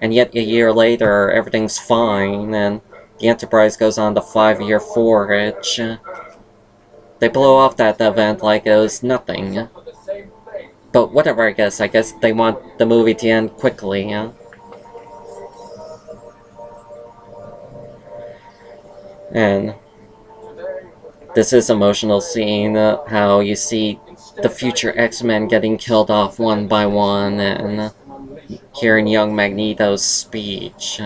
and yet a year later everything's fine and the Enterprise goes on the 5-year forage. They blow off that event like it was nothing. For the same thing. But whatever, I guess they want the movie to end quickly. And this is emotional scene, how you see the future X-Men getting killed off one by one, and hearing young Magneto's speech.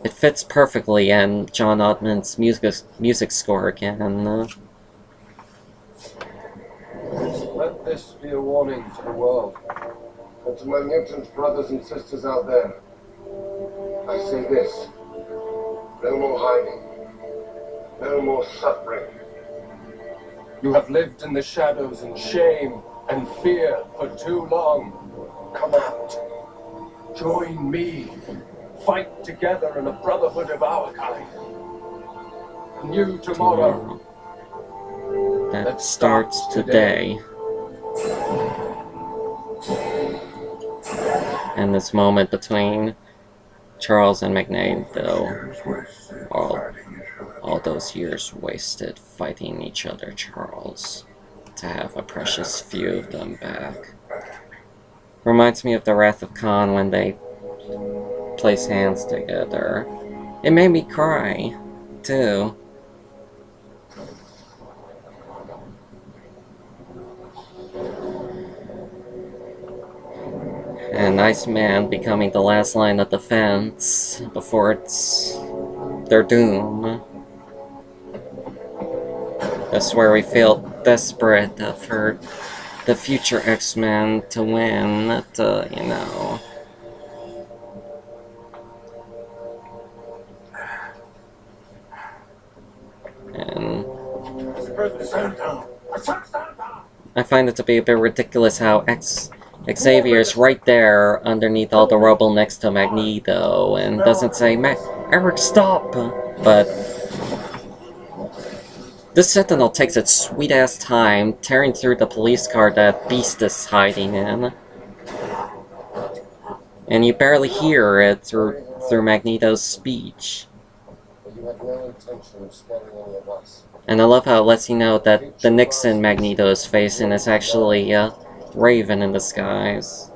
It fits perfectly, and John Ottman's music score again. Let this be a warning to the world. And to my mutant brothers and sisters out there, I say this: no more hiding, no more suffering. You have lived in the shadows in shame and fear for too long. Come out. Join me. Fight together in a brotherhood of our kind. A new tomorrow. That starts today. And this moment between Charles and Magneto, all those years wasted fighting each other, Charles, to have a precious few of them back. Reminds me of the Wrath of Khan when they place hands together. It made me cry, too. And Iceman becoming the last line of defense before it's their doom. That's where we feel desperate for the future X-Men to win, you know. And I find it to be a bit ridiculous how Xavier's right there underneath all the rubble next to Magneto and doesn't say, Eric, stop! But this Sentinel takes its sweet-ass time tearing through the police car that Beast is hiding in. And you barely hear it through Magneto's speech. You had no intention of sparing any of us. And I love how it lets you know that the Nixon Magneto is facing is actually Raven in disguise.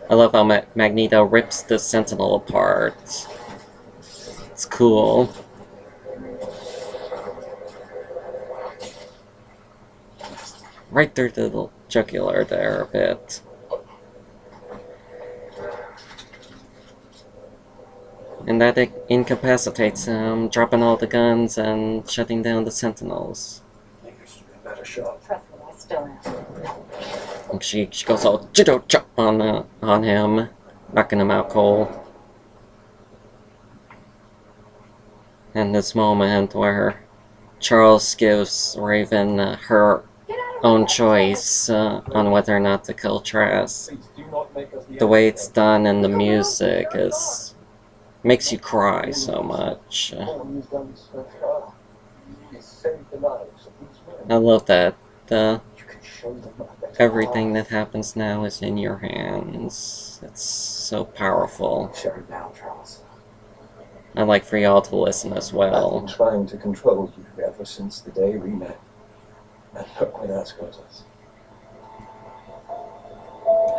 I love how Magneto rips the Sentinel apart. It's cool. Right through the jugular there a bit. And that incapacitates him, dropping all the guns and shutting down the Sentinels. I think this would be a better shot. Trust me, I still am. And she goes all jitto-chop on him, knocking him out cold. And this moment where Charles gives Raven her own choice on whether or not to kill Trask. Please do not make us The way it's done and the music makes you cry so much. all you've done so far. You saved the lives of these men. I love that. You can show them a better Everything path. that happens now is in your hands. It's so powerful. Shut it down, Charles. I'd like for y'all to listen as I've well. been trying to control you ever since the day we met. And look where that's got us.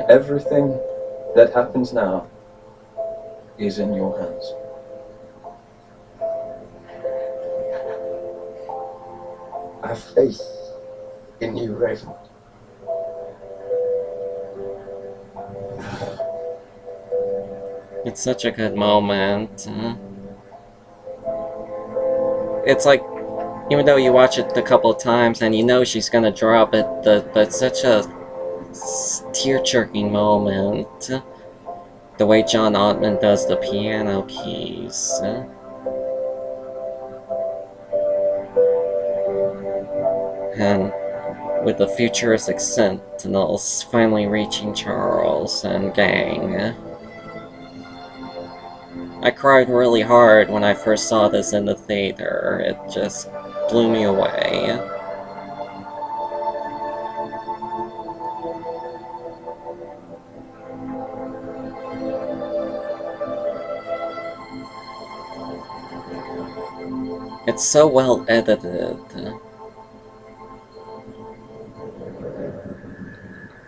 Everything that happens now is in your hands. I have faith in you, Raven. It's such a good moment. it's like, even though you watch it a couple of times and you know she's gonna drop it, but it's such a tear-jerking moment. The way John Ottman does the piano keys. And with the futuristic sentinels finally reaching Charles and gang. I cried really hard when I first saw this in the theater. It just blew me away. It's so well edited.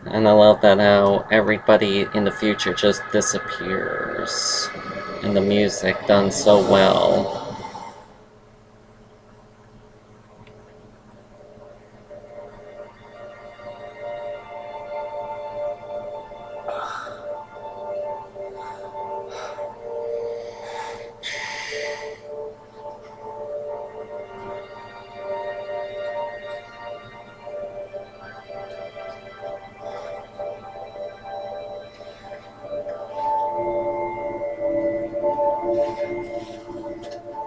And I love that how everybody in the future just disappears. And the music done so well.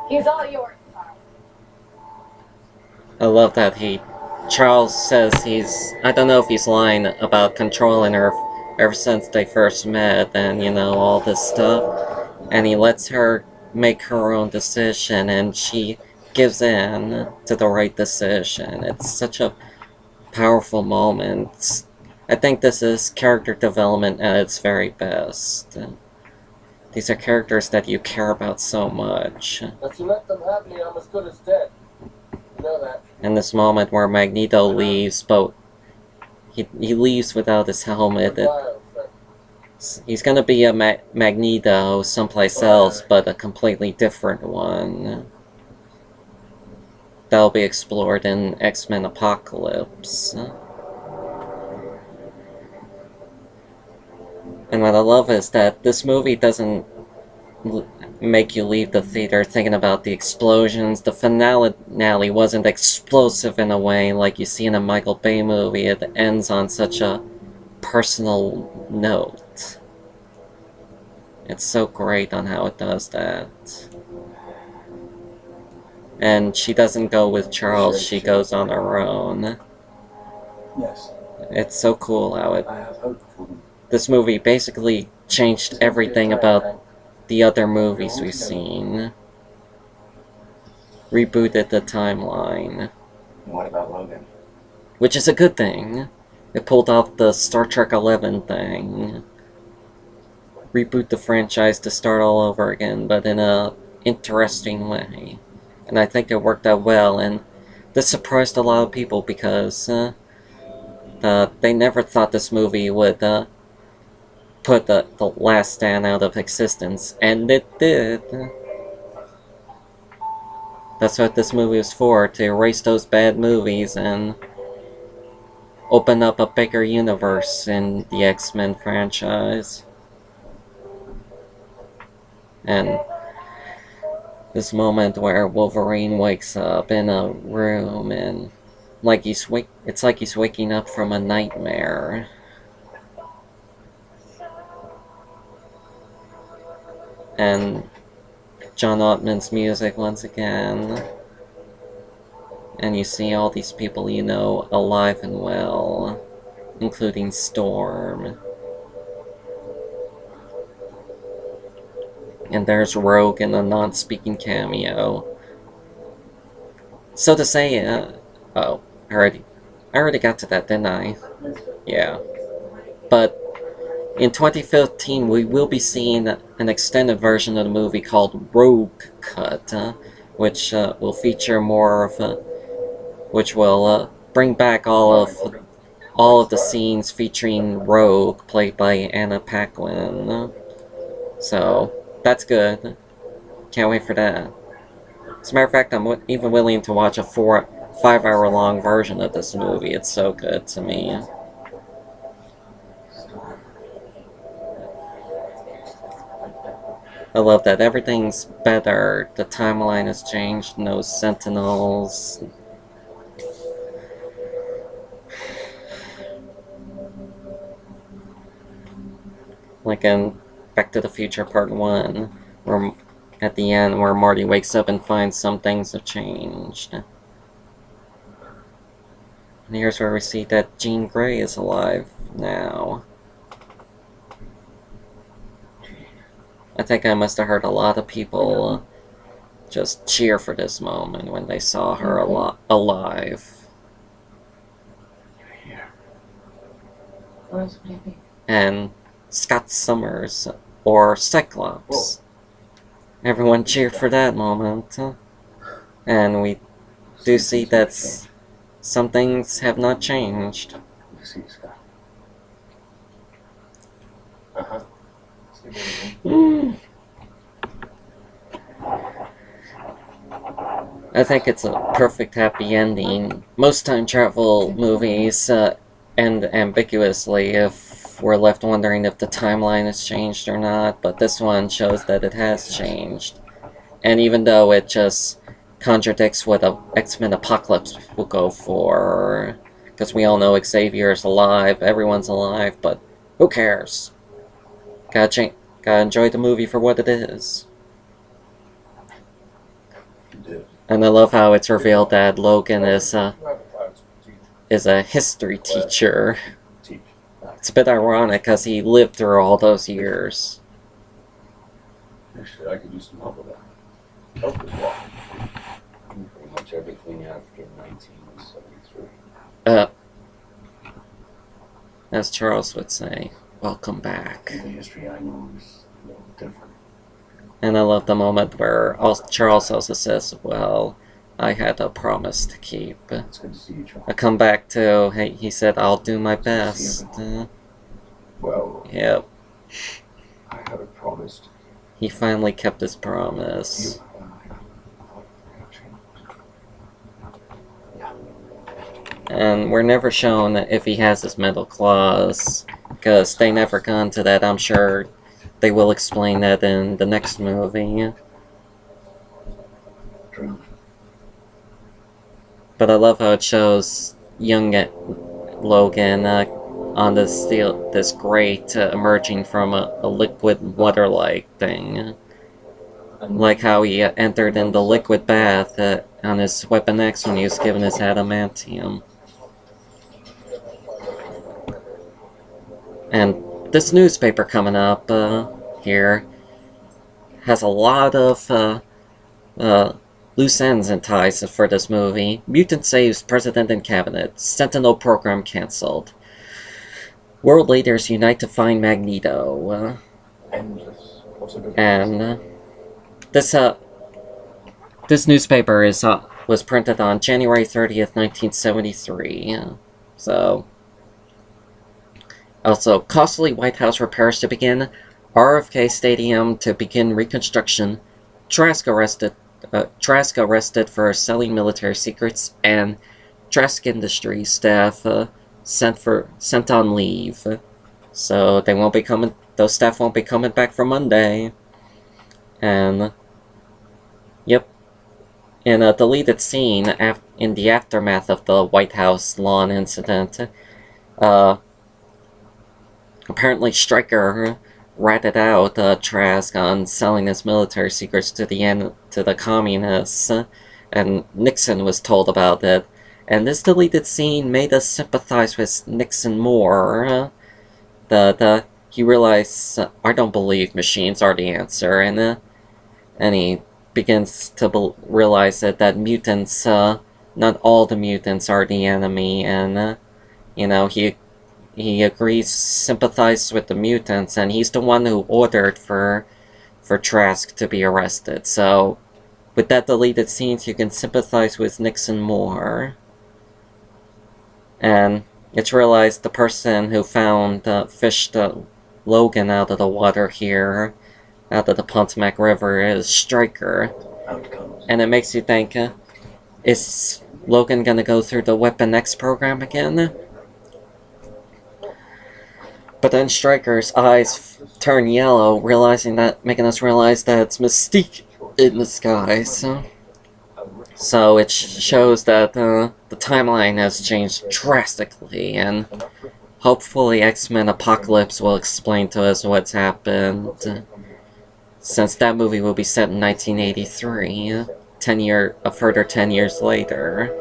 He's all yours, Charles. I love that Charles says I don't know if he's lying about controlling her ever since they first met and, you know, all this stuff. And he lets her make her own decision and she gives in to the right decision. It's such a powerful moment. I think this is character development at its very best. These are characters that you care about so much. If you let them have me, I'm as good as dead. You know that. And this moment where Magneto leaves, but he leaves without his helmet. He's gonna be a Magneto someplace else, but a completely different one. That'll be explored in X-Men Apocalypse. And what I love is that this movie doesn't make you leave the theater thinking about the explosions. The finale wasn't explosive in a way like you see in a Michael Bay movie. It ends on such a personal note. It's so great on how it does that. And she doesn't go with Charles, she goes on her own. Yes. It's so cool how I have hope for them. this movie basically changed everything about the other movies we've seen. Rebooted the timeline. What about Logan? Which is a good thing. It pulled off the Star Trek 11 thing. Reboot the franchise to start all over again, but in a interesting way. And I think it worked out well, and this surprised a lot of people because they never thought this movie would put the Last Stand out of existence, and it did. That's what this movie was for, to erase those bad movies and open up a bigger universe in the X-Men franchise. And this moment where Wolverine wakes up in a room and it's like he's waking up from a nightmare. And John Ottman's music once again. And you see all these people you know alive and well, including Storm. And there's Rogue in a non-speaking cameo. So to say, oh, I already got to that, didn't I? Yeah. But in 2015, we will be seeing an extended version of the movie called Rogue Cut, which will feature more of which will bring back all of the scenes featuring Rogue, played by Anna Paquin. So that's good. Can't wait for that. As a matter of fact, I'm even willing to watch a 5-hour-long version of this movie. It's so good to me. I love that everything's better. The timeline has changed. No Sentinels. Like in Back to the Future Part 1, where at the end where Marty wakes up and finds some things have changed. And here's where we see that Jean Grey is alive now. I think I must have heard a lot of people just cheer for this moment when they saw her alive. What else would it be? And Scott Summers, or Cyclops. Everyone cheered for that moment. And we do see that some things have not changed. You see, Scott. Uh-huh. I think it's a perfect happy ending. Most time travel movies end ambiguously if we're left wondering if the timeline has changed or not, but this one shows that it has changed. And even though it just contradicts what a X-Men Apocalypse will go for, because we all know Xavier's alive, everyone's alive, but who cares? Gotta enjoy the movie for what it is. And I love how it's revealed that Logan is a history teacher. It's a bit ironic because he lived through all those years. Actually, I could use some help with that. Help as well. Pretty much everything after 1973. As Charles would say, welcome back. The history I know is a little different. And I love the moment where Charles also says, well, I had a promise to keep. It's good to see you, Charles. I come back to, hey, he said, I'll do my best. Well, Yep. I haven't promised. He finally kept his promise. And we're never shown if he has his mental claws, because they never gone to that. I'm sure they will explain that in the next movie. True. But I love how it shows young Logan on this grate emerging from a liquid water-like thing. Like how he entered in the liquid bath on his Weapon X when he was given his adamantium. And this newspaper coming up here has a lot of loose ends and ties for this movie. Mutant saves President and Cabinet. Sentinel program cancelled. World leaders unite to find Magneto. Endless. What's it? And this newspaper was printed on January 30th, 1973. So, also, costly White House repairs to begin. RFK Stadium to begin reconstruction. Trask arrested for selling military secrets, and Trask Industries staff sent on leave. So they won't be coming. Those staff won't be coming back for Monday. And yep, in a deleted scene in the aftermath of the White House lawn incident, apparently Stryker ratted out Trask on selling his military secrets to the communists, and Nixon was told about it. And this deleted scene made us sympathize with Nixon more. He realized, I don't believe machines are the answer, and he begins to realize that mutants, not all the mutants are the enemy, and he agrees, sympathizes with the mutants, and he's the one who ordered for Trask to be arrested. So, with that deleted scenes, you can sympathize with Nixon more. And it's realized the person who fished Logan out of the water here, out of the Potomac River, is Stryker. And it makes you think, is Logan gonna go through the Weapon X program again? But then Stryker's eyes turn yellow, making us realize that it's Mystique in disguise. So it shows that the timeline has changed drastically, and hopefully X-Men Apocalypse will explain to us what's happened, since that movie will be set in 1983, a further 10 years later.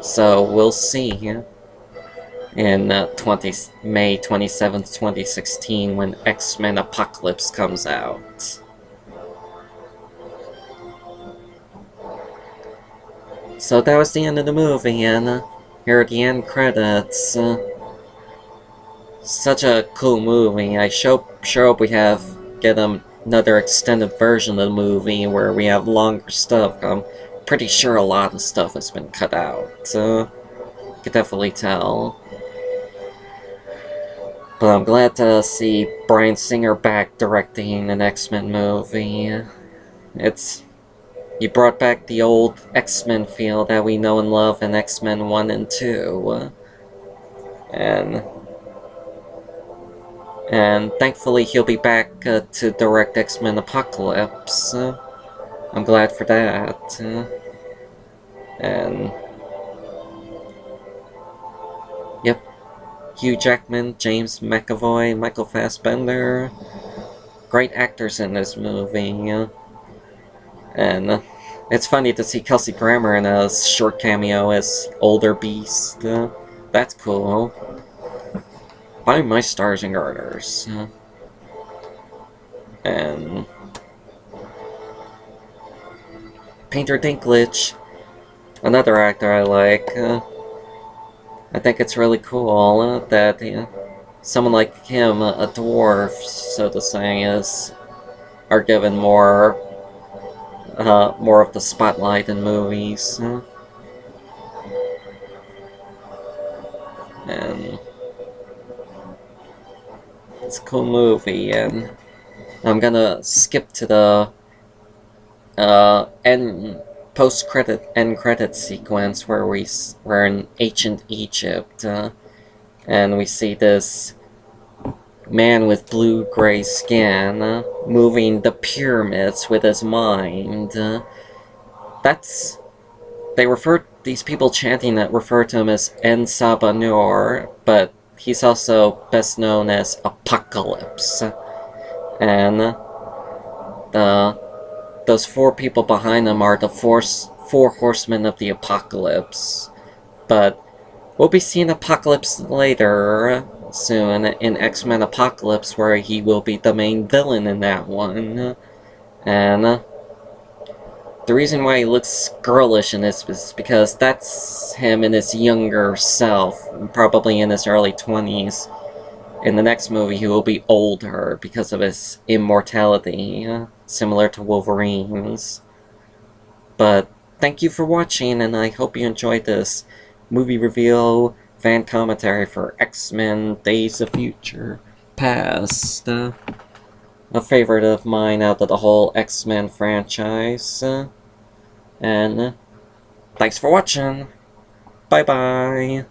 So we'll see in May 27th, 2016, when X-Men Apocalypse comes out. So that was the end of the movie, and here are the end credits. Such a cool movie. I sure hope we get another extended version of the movie where we have longer stuff. I'm pretty sure a lot of stuff has been cut out. You can definitely tell. But I'm glad to see Bryan Singer back directing an X-Men movie. He brought back the old X-Men feel that we know and love in X-Men 1 and 2. And thankfully he'll be back to direct X-Men Apocalypse. I'm glad for that. And yep, Hugh Jackman, James McAvoy, Michael Fassbender, great actors in this movie. And it's funny to see Kelsey Grammer in a short cameo as older Beast. That's cool. By my stars and garters. And Painter Dinklage, another actor I like. I think it's really cool that someone like him, a dwarf, so to say, are given more of the spotlight in movies. And it's a cool movie, and I'm gonna skip to the post-credit end credit sequence where we're in ancient Egypt, and we see this man with blue-gray skin moving the pyramids with his mind. These people chanting that refer to him as En Sabanur, but he's also best known as Apocalypse. And those four people behind him are the four horsemen of the Apocalypse. But we'll be seeing Apocalypse later, soon, in X-Men Apocalypse, where he will be the main villain in that one. And the reason why he looks girlish in this is because that's him in his younger self, probably in his early 20s. In the next movie, he will be older because of his immortality, similar to Wolverine's. But thank you for watching, and I hope you enjoyed this movie review fan commentary for X-Men Days of Future Past. A favorite of mine out of the whole X-Men franchise. And thanks for watching. Bye-bye.